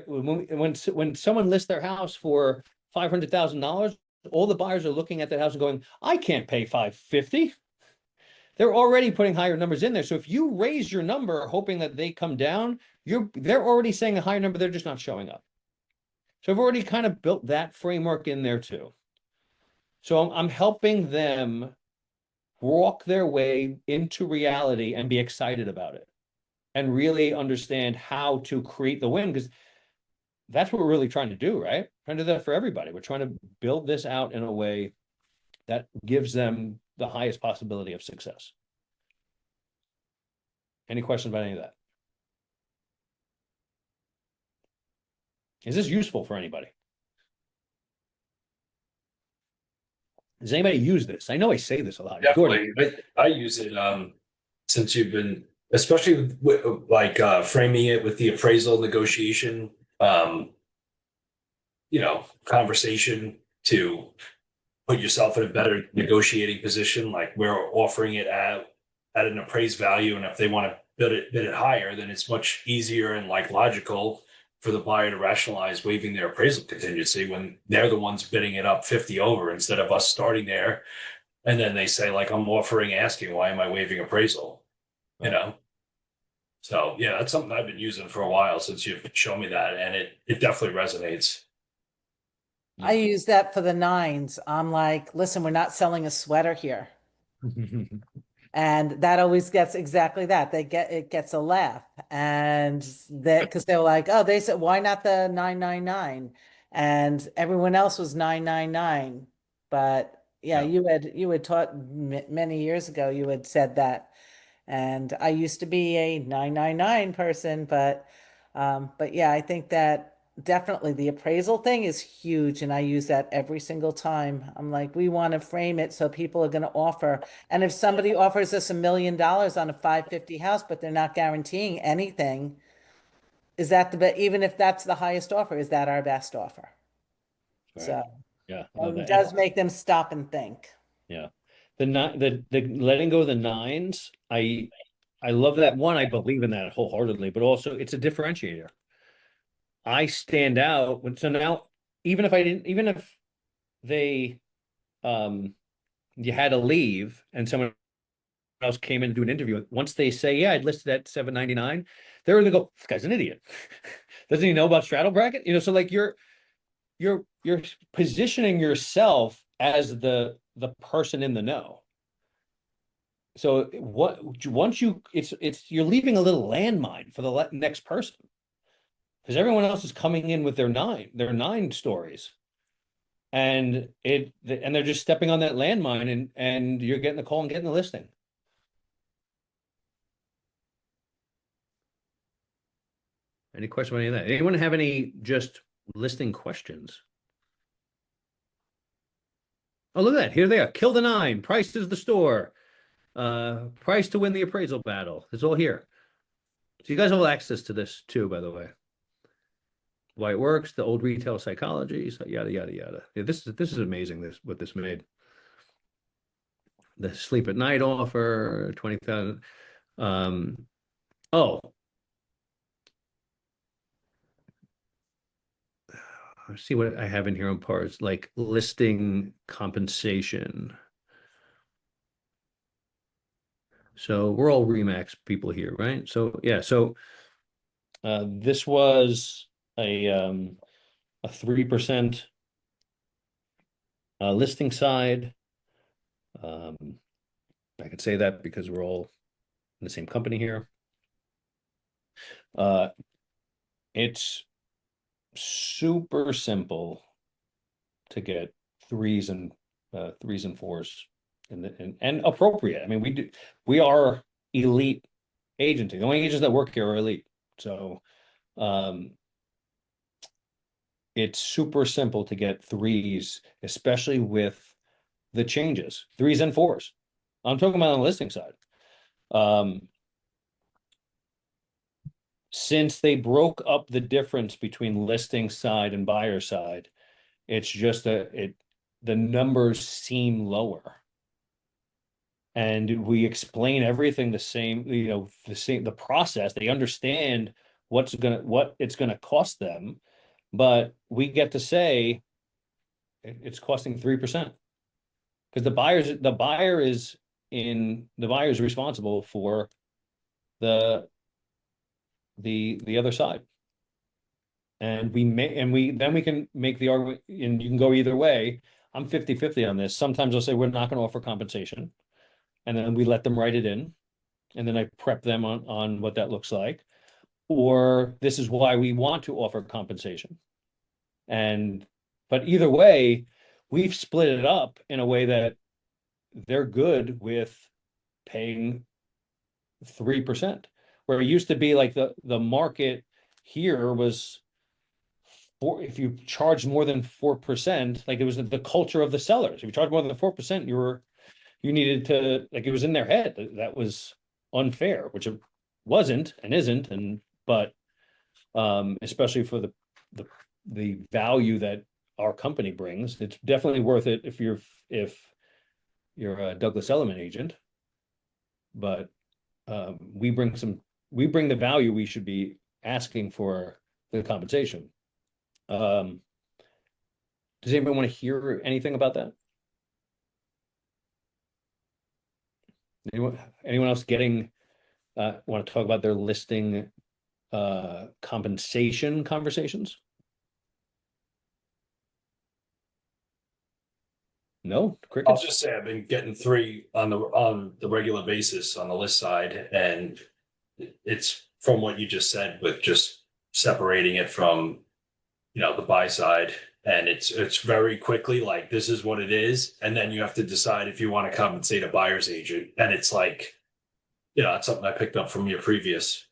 when someone lists their house for $500,000, all the buyers are looking at that house and going, I can't pay $550. They're already putting higher numbers in there. So if you raise your number hoping that they come down, they're already saying a higher number, they're just not showing up. So I've already kind of built that framework in there too. So I'm helping them walk their way into reality and be excited about it, and really understand how to create the win, because that's what we're really trying to do, right? Trying to do that for everybody. We're trying to build this out in a way that gives them the highest possibility of success. Any questions about any of that? Is this useful for anybody? Does anybody use this? I know I say this a lot. Definitely. I use it since you've been, especially with framing it with the appraisal negotiation, conversation to put yourself in a better negotiating position. Like, we're offering it at an appraised value, and if they want to bid it higher, then it's much easier and logical for the buyer to rationalize waiving their appraisal contingency when they're the ones bidding it up 50 over, instead of us starting there. And then they say, I'm offering asking, why am I waiving appraisal? So yeah, that's something I've been using for a while since you've shown me that. And it definitely resonates. I use that for the nines. I'm like, listen, we're not selling a sweater here. And that always gets exactly that. It gets a laugh. And that, because they're like, oh, they said, why not the 999? And everyone else was 999. But yeah, Yeah. you had taught many years ago, you had said that. And I used to be a 999 person, but yeah, I think that definitely the appraisal thing is huge, and I use that every single time. I'm like, we want to frame it so people are going to offer. And if somebody offers us $1 million on a 550 house, but they're not guaranteeing anything, is that the best? Even if that's the highest offer, is that our best offer? Right. So Yeah. it does make them stop and think. Yeah. The letting go of the nines, I love that one. I believe in that wholeheartedly, but also it's a differentiator. I stand out when, so now, even if they, you had to leave and someone else came in to do an interview, once they say, yeah, I'd listed at 799, they're gonna go, this guy's an idiot. Doesn't he know about straddle bracket? So like you're positioning yourself as the person in the know. So once it's you're leaving a little landmine for the next person, because everyone else is coming in with their nine stories, and they're just stepping on that landmine, and you're getting the call and getting the listing. Any question about any of that? Anyone have any just listing questions? Oh, look at that. Here they are. Kill the nine. Price is the store. Price to win the appraisal battle. It's all here. So you guys have access to this too, by the way. Why it works, the old retail psychology, so yada yada yada. Yeah, this is amazing. What this made. The sleep at night offer, 20,000. Oh, let's see what I have in here on parts, like listing compensation. So we're all Remax people here, right? So yeah, so this was a 3% listing side. I could say that because we're all in the same company here. It's super simple to get threes and fours and appropriate. I mean, we are elite agency. The only agents that work here are elite. So it's super simple to get threes, especially with the changes, threes and fours. I'm talking about on the listing side. Since they broke up the difference between listing side and buyer side, it's just the numbers seem lower. And we explain everything the same, the process. They understand what it's gonna cost them, but we get to say it's costing 3%. Because the buyer is responsible for the other side. And then we can make the argument, and you can go either way. I'm 50-50 on this. Sometimes I'll say we're not going to offer compensation, and then we let them write it in, and then I prep them on what that looks like. Or this is why we want to offer compensation. But either way, we've split it up in a way that they're good with paying 3%, where it used to be like the market here was if you charge more than 4%, like it was the culture of the sellers. If you charge more than 4%, you needed to, like, it was in their head that was unfair, which it wasn't and isn't. But especially for the value that our company brings, it's definitely worth it if you're a Douglas Elliman agent. But we bring the value we should be asking for the compensation. Does anybody want to hear anything about that? Anyone else want to talk about their listing compensation conversations? No, I'll crickets. just say I've been getting 3 on the regular basis on the list side, and it's from what you just said, with just separating it from, the buy side, and it's very quickly like, this is what it is, and then you have to decide if you want to compensate a buyer's agent, and it's like, it's something I picked up from your previous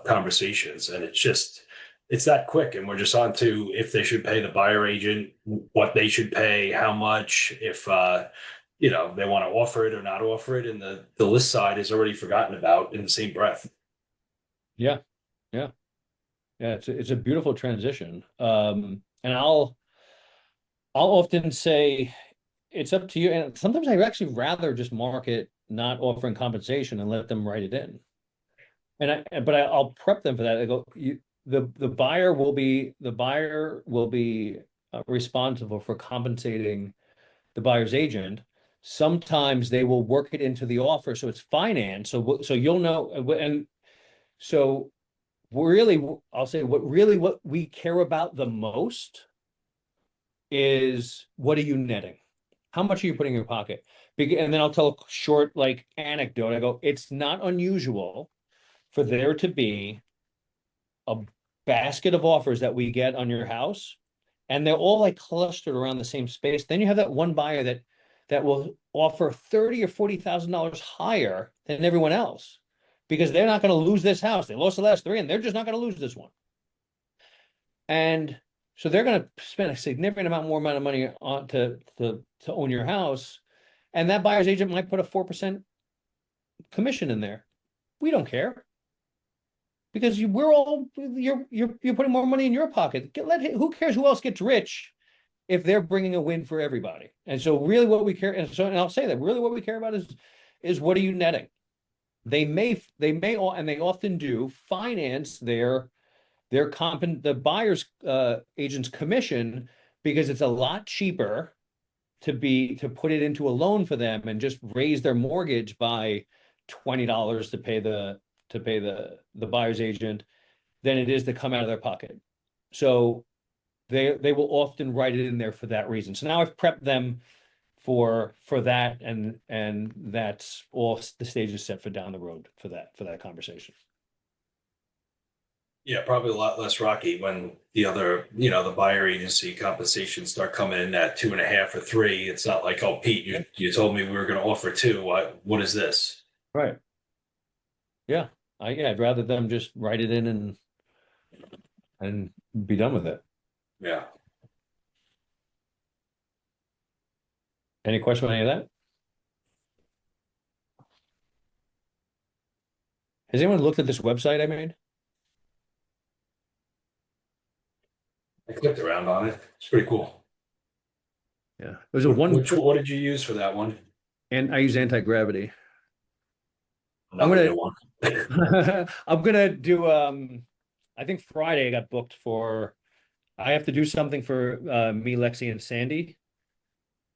conversations, and it's that quick, and we're just on to if they should pay the buyer agent, what they should pay, how much, if they want to offer it or not offer it, and the list side is already forgotten about in the same breath. Yeah, yeah, yeah. It's a beautiful transition. And I'll often say it's up to you. And sometimes I actually rather just mark it not offering compensation and let them write it in. But I'll prep them for that. I go, the buyer will be responsible for compensating the buyer's agent. Sometimes they will work it into the offer, so it's financed. So you'll know, and so really, I'll say what we care about the most is, what are you netting? How much are you putting in your pocket? And then I'll tell a short anecdote. I go, it's not unusual for there to be a basket of offers that we get on your house, and they're all clustered around the same space. Then you have that one buyer that will offer $30,000 or $40,000 higher than everyone else, because they're not going to lose this house. They lost the last 3, and they're just not going to lose this one. And so they're going to spend a significant amount more amount of money on to own your house, and that buyer's agent might put a 4% commission in there. We don't care, because you're putting more money in your pocket. Who cares who else gets rich if they're bringing a win for everybody? And so really what we care, and I'll say that really what we care about is what are you netting? They may and they often do finance the buyer's agent's commission, because it's a lot cheaper to put it into a loan for them and just raise their mortgage by $20 to pay the buyer's agent than it is to come out of their pocket. So they will often write it in there for that reason. So now I've prepped them for that, and that's all the stages set for down the road for that conversation. Yeah, probably a lot less rocky when the other, the buyer agency compensations start coming in at 2.5 or 3. It's not like, oh, Pete, you told me we were going to offer 2. What is this? Right. Yeah. I'd rather them just write it in and be done with it. Yeah. Any question on any of that? Has anyone looked at this website I made? I clicked around on it. It's pretty cool. Yeah. It was what did you use for that one? And I use anti-gravity. Another new one. I'm gonna do I think Friday I got booked for, I have to do something for me, Lexi, and Sandy.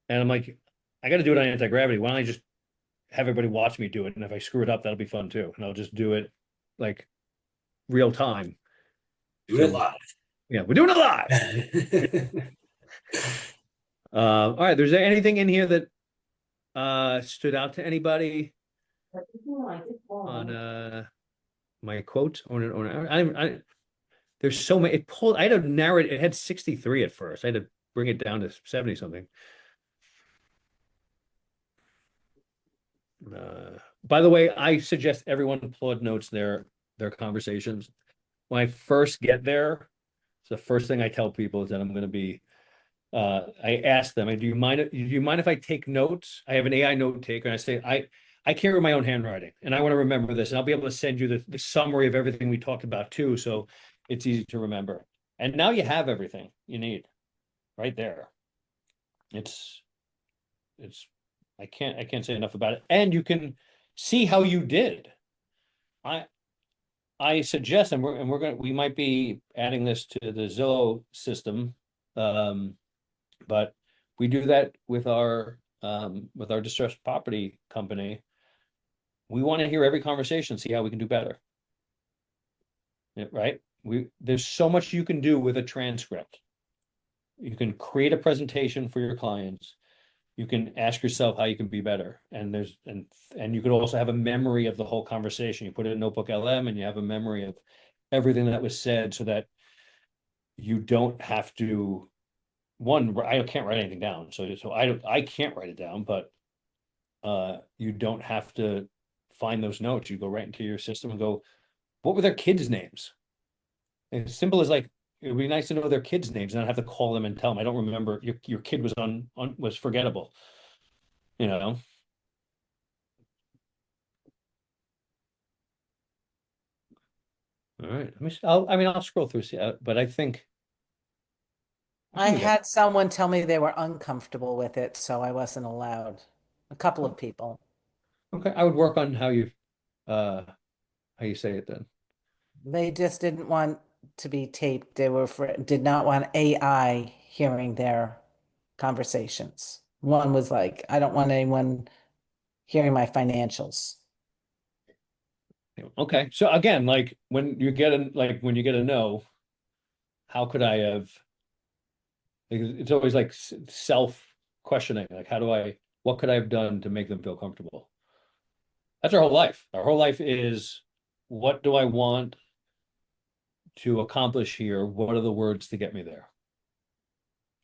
And I'm like, I gotta do it on anti-gravity. Why don't I just have everybody watch me do it? And if I screw it up, that'll be fun too. And I'll just do it real time. Do it live. Yeah, we're doing it live. All right. There's anything in here that stood out to anybody on my quotes on there's so many. I had to narrow it. It had 63 at first. I had to bring it down to 70 something. By the way, I suggest everyone applaud notes their conversations. When I first get there, the first thing I tell people is that I'm going to be. I ask them, do you mind if I take notes? I have an AI note taker, and I say, I can't read my own handwriting, and I want to remember this, and I'll be able to send you the summary of everything we talked about too, so it's easy to remember. And now you have everything you need right there. It's I can't say enough about it, and you can see how you did. I suggest, and we might be adding this to the Zillow system, but we do that with our distressed property company. We want to hear every conversation, see how we can do better. Yeah, right? There's so much you can do with a transcript. You can create a presentation for your clients. you can ask yourself how you can be better. And and you could also have a memory of the whole conversation. You put it in NotebookLM and you have a memory of everything that was said so that you don't have to, I can't write anything down. So I can't write it down, but you don't have to find those notes. You go right into your system and go, what were their kids' names? And as simple as like, it would be nice to know their kids' names and not have to call them and tell them, I don't remember, your kid was was forgettable. You know? All right. I'll scroll through, but I think I we got- had someone tell me they were uncomfortable with it, so I wasn't allowed. A couple of people. okay, I would work on how you say it then. They just didn't want to be taped. They did not want AI hearing their conversations. One was like, I don't want anyone hearing my financials. Okay. So again, like when you get a no, how could I have, like, it's always like self-questioning, like what could I have done to make them feel comfortable? That's our whole life. Our whole life is, what do I want to accomplish here? What are the words to get me there?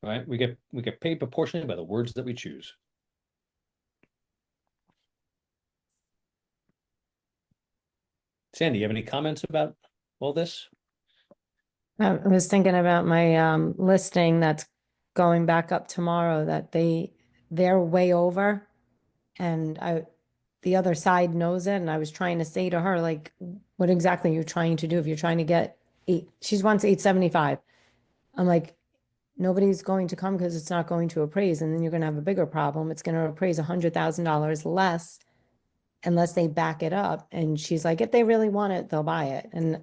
Right? We get paid proportionally by the words that we choose. Sandy, you have any comments about all this? I was thinking about my listing that's going back up tomorrow, that they're way over, and the other side knows it, and I was trying to say to her, like, what exactly you're trying to do? If you're trying to get she wants 875. I'm like, nobody's going to come because it's not going to appraise, and then you're going to have a bigger problem. It's going to appraise $100,000 less unless they back it up. And she's like, if they really want it, they'll buy it. And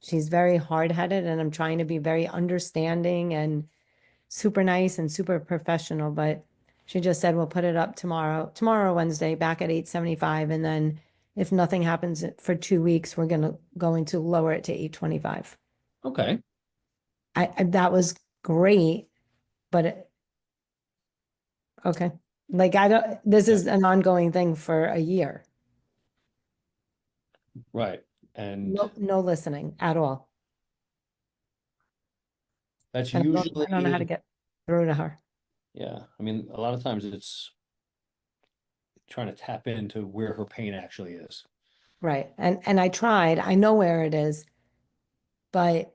she's very hard-headed, and I'm trying to be very understanding and super nice and super professional, but she just said, we'll put it up tomorrow, Wednesday, back at 875. And then if nothing happens for 2 weeks, we're going to lower it to 825. Okay. That was great, but okay. Like, this is an ongoing thing for a year. Right. And No listening at all. that's I usually, don't know how to get through to her. yeah. I mean, a lot of times it's trying to tap into where her pain actually is. Right. And I tried, I know where it is, but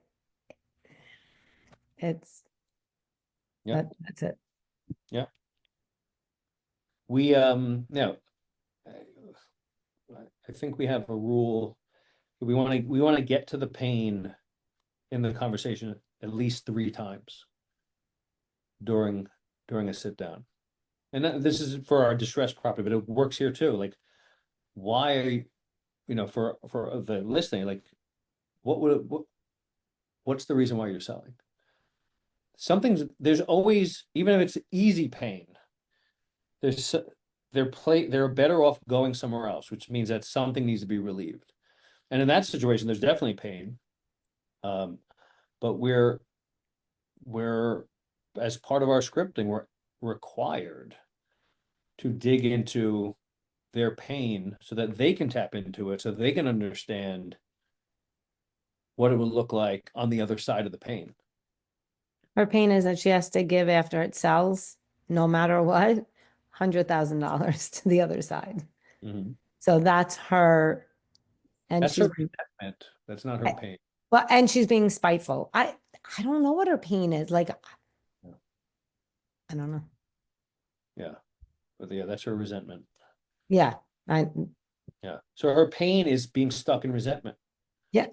Yeah. that's it. Yeah. We no, I think we have a rule. We want to get to the pain in the conversation at least 3 times during a sit down. And this is for our distressed property, but it works here too. Like, why, for the listing, like, what's the reason why you're selling? There's always, even if it's easy pain, they're better off going somewhere else, which means that something needs to be relieved. And in that situation, there's definitely pain. But we're as part of our scripting, we're required to dig into their pain so that they can tap into it, so they can understand what it would look like on the other side of the pain. Her pain is that she has to give after it sells, no matter what, $100,000 to the other side. Mm-hmm. So that's her, and That's she's her resentment. That's not her pain. well, and she's being spiteful. I don't know what her pain is. Like, I don't know. Yeah. But yeah, that's her resentment. Yeah. Yeah. So her pain is being stuck in resentment. Yeah.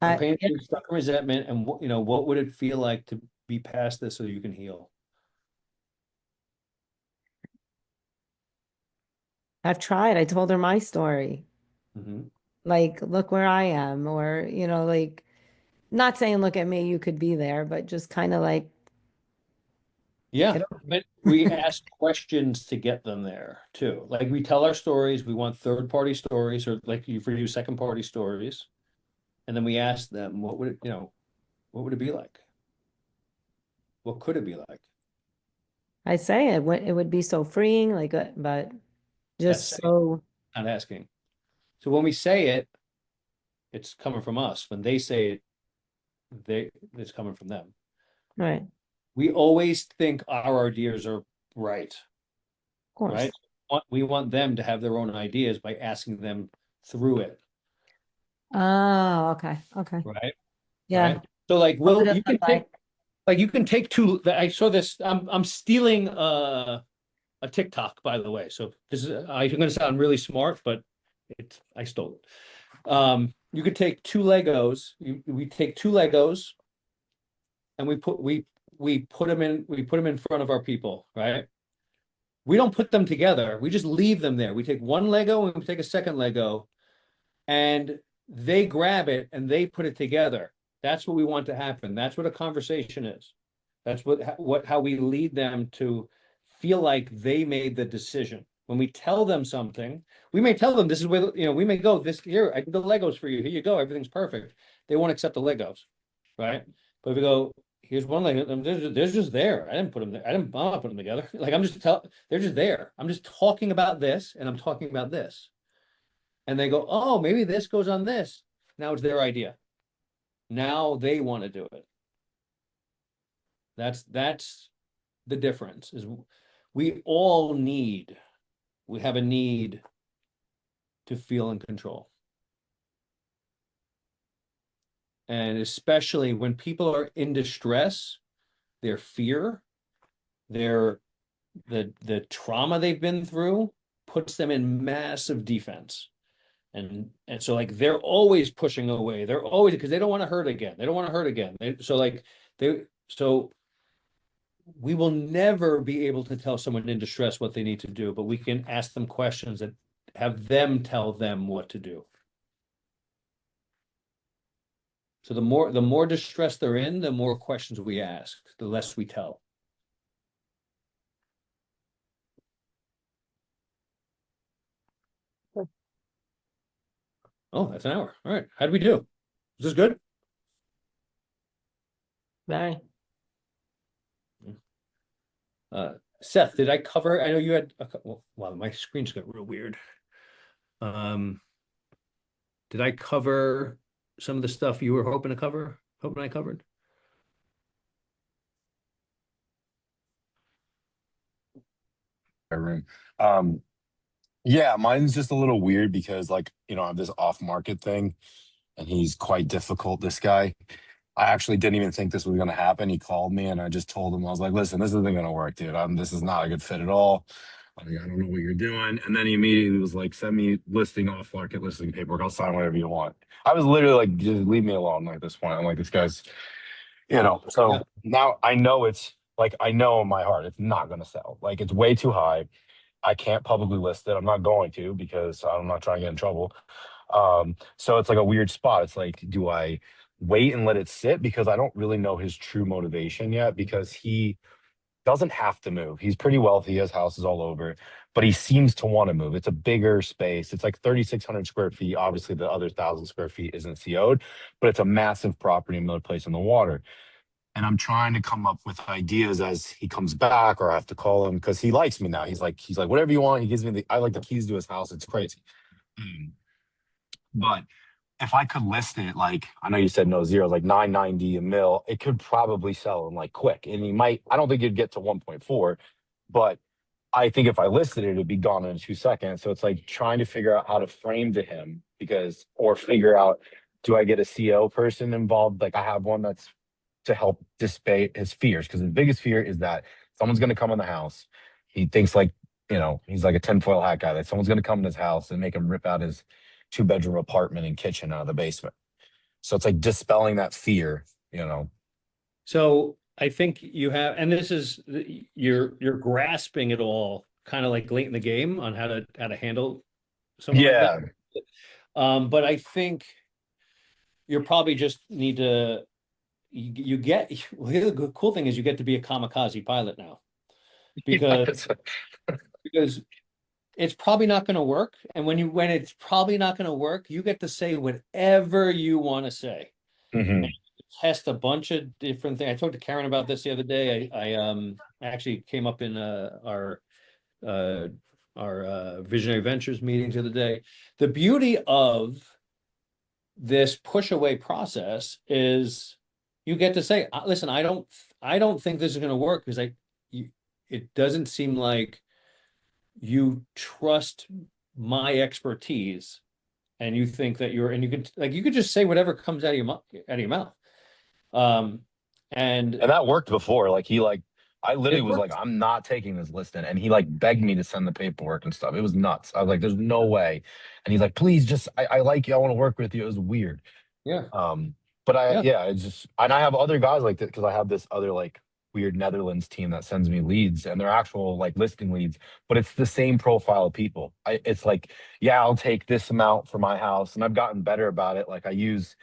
Her pain is being stuck in resentment, and what would it feel like to be past this so you can heal? I've tried. I told her my story. Mm-hmm. Like, look where I am, or, like, not saying, look at me, you could be there, but just kind of like, Yeah, but we ask questions to get them there too. Like, we tell our stories, we want third-party stories, or like for you, second-party stories. And then we ask them, what would it be like? What could it be like? I say it would be so freeing, like, but just That's so, not asking. So when we say it, it's coming from us. When they say it, it's coming from them. right, of We always think our ideas are right, course. right? We want them to have their own ideas by asking them through it, Oh, okay, okay. right? Yeah. Right. So like, What would Will, it you can look take, like, you can take two. I saw this. I'm stealing a TikTok, by the way. So this is, I'm going to sound really smart, but I stole it. You could take two Legos. We take two Legos, and we put them in front of our people, right? We don't put them together. We just leave them there. We take one Lego and we take a second Lego, and they grab it and they put it together. That's what we want to happen. That's what a conversation is. That's how we lead them to feel like they made the decision. When we tell them something, we may tell them this is where, we may go, this here, I did the Legos for you. Here you go. Everything's perfect. They won't accept the Legos, right? But if we go, here's one Lego, they're just there. I didn't put them there. I'm not putting them together. Like, they're just there. I'm just talking about this and I'm talking about this. And they go, oh, maybe this goes on this. Now it's their idea. Now they want to do it. That's the difference, is we have a need to feel in control. And especially when people are in distress, their fear, the trauma they've been through puts them in massive defense. And so, like, they're always pushing away. They're always, because they don't want to hurt again. They don't want to hurt again. So we will never be able to tell someone in distress what they need to do, but we can ask them questions that have them tell them what to do. So the more distress they're in, the more questions we ask, the less we tell. Oh, that's an hour. All right. How did we do? Is this good? Very. Seth, did I cover? I know you had wow, my screen's got real weird. Did I cover some of the stuff you were hoping to cover? Hoping I covered? Room. Yeah, mine's just a little weird because, like, I have this off-market thing, and he's quite difficult, this guy. I actually didn't even think this was going to happen. He called me and I just told him, I was like, listen, this isn't going to work, dude. This is not a good fit at all. I don't know what you're doing. And then he immediately was like, send me off market listing paperwork. I'll sign whatever you want. I was literally like, just leave me alone at this point. I'm like, this guy's, so Yeah. now I know I know in my heart, it's not going to sell. Like, it's way too high. I can't publicly list it. I'm not going to, because I'm not trying to get in trouble. So it's like a weird spot. It's like, do I wait and let it sit? Because I don't really know his true motivation yet, because he doesn't have to move. He's pretty wealthy. He has houses all over, but he seems to want to move. It's a bigger space. It's like 3,600 square feet. Obviously, the other 1,000 square feet isn't CO'd, but it's a massive property in another place in the water. And I'm trying to come up with ideas as he comes back, or I have to call him, because he likes me now. He's like, whatever you want. He gives me I like the keys to his house. It's crazy. But if I could list it, like, I know you said no zeros, like 990 a mil, it could probably sell in like quick. And I don't think you'd get to 1.4, but I think if I listed it, it'd be gone in 2 seconds. So it's like trying to figure out how to frame to him, or figure out, do I get a CO person involved? Like, I have one that's to help dissipate his fears, because his biggest fear is that someone's going to come in the house. He thinks, like, he's like a tinfoil hat guy, that someone's going to come in his house and make him rip out his 2-bedroom apartment and kitchen out of the basement. So it's like dispelling that fear. So I think you have, and this is, you're grasping it all kind of like late in the game on how to handle someone like that. But I think you probably just need to, the cool thing is you get to be a kamikaze pilot now, because it's probably not going to work. And when it's probably not going to work, you get to say whatever you want to say. Mm-hmm. test a bunch of different things. I talked to Karen about this the other day. I actually came up in uh our Visionary Ventures meetings the other day. The beauty of this push away process is you get to say, listen, I don't think this is going to work because it doesn't seem like you trust my expertise, and you think that and you could just say whatever comes out of your mouth. And that worked before. I literally was like, works. I'm not taking this listing. And he begged me to send the paperwork and stuff. It was nuts. I was like, there's no way. And he's like, please just, I like you. I want to work with you. It was weird. Yeah. But Yeah. it's just, and I have other guys like that because I have this other weird Netherlands team that sends me leads, and they're actual listing leads, but it's the same profile of people. It's like, yeah, I'll take this amount for my house. And I've gotten better about it. I use,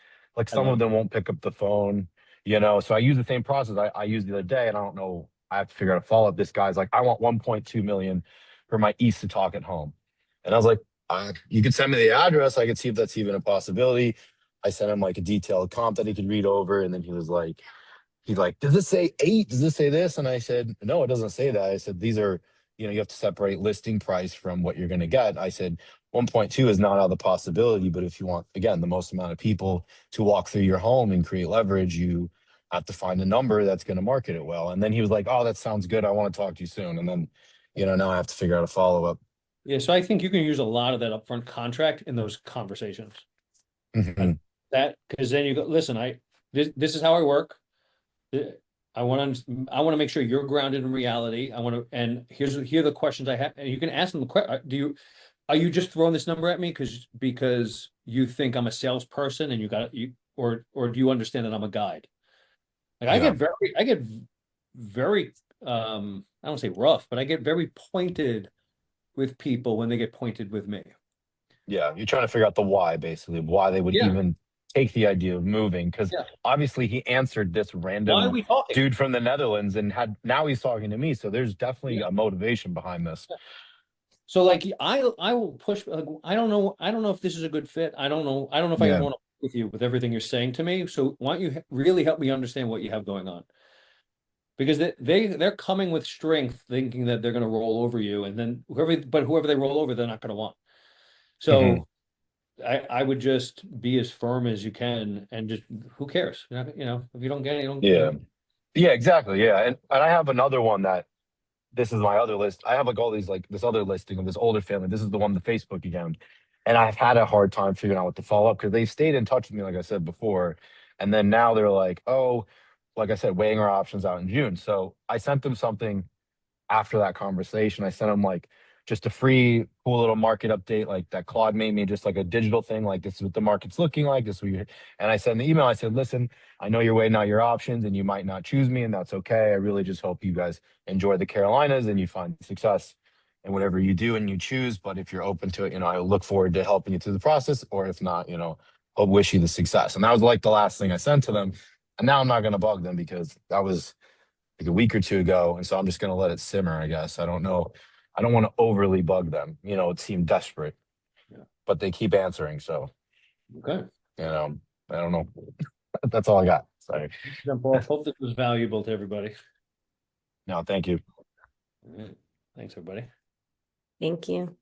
some of them won't pick up the phone, so I use the same process I used the other day, and I don't know, I have to figure out a follow up. This guy's like, I want 1.2 million for my East to talk at home. And I was like, you could send me the address. I could see if that's even a possibility. I sent him a detailed comp that he could read over. And then he's like, does this say 8? Does this say this? And I said, no, it doesn't say that. I said, these are, you have to separate listing price from what you're going to get. I said, 1.2 is not out of the possibility, but if you want, again, the most amount of people to walk through your home and create leverage, you have to find a number that's going to market it well. And then he was like, oh, that sounds good. I want to talk to you soon. And then, now I have to figure out a follow-up. Yeah. So I think you can use a lot of that upfront contract in those conversations. Mhm. Because then you go, listen, this is how I work. I want to make sure you're grounded in reality. And here are the questions I have. And you can ask them the question. Are you just throwing this number at me because you think I'm a salesperson and or do you understand that I'm a guide? I get very, I don't say rough, but I get very pointed with people when they get pointed with me. Yeah, you're trying to figure out the why, basically, why they would even take the idea of moving. Because obviously he answered this Why are random we talking? dude from the Netherlands and now he's talking to me. So there's definitely a motivation behind this. So I will push. I don't know if this is a good fit. I don't know if I want to work with you with everything you're saying to me. So why don't you really help me understand what you have going on? Because they're coming with strength, thinking that they're going to roll over you, and then whoever they roll over, they're not going to want. So I would just be as firm as you can, and just who cares? If you don't get it, you don't. Yeah, exactly. Yeah, and I have another one that. This is my other list. I have all these this other listing of this older family. This is the one, the Facebook account. And I've had a hard time figuring out what to follow up because they've stayed in touch with me, like I said before. And then now they're like, oh, like I said, weighing our options out in June. So I sent them something after that conversation. I sent them just a free cool little market update that Claude made me, just a digital thing, this is what the market's looking like, this is what you're. And I sent the email, I said, listen, I know you're weighing out your options and you might not choose me, and that's okay. I really just hope you guys enjoy the Carolinas and you find success in whatever you do and you choose. But if you're open to it, I look forward to helping you through the process, or if not, I'll wish you the success. And that was the last thing I sent to them. And now I'm not going to bug them because that was a week or two ago. And so I'm just going to let it simmer, I guess. I don't know. I don't want to overly bug them, it seemed desperate, but they keep answering. So, Okay. I don't know. That's all I got. Sorry. Hope this was valuable to everybody. No, thank you. All right. Thanks, everybody. Thank you.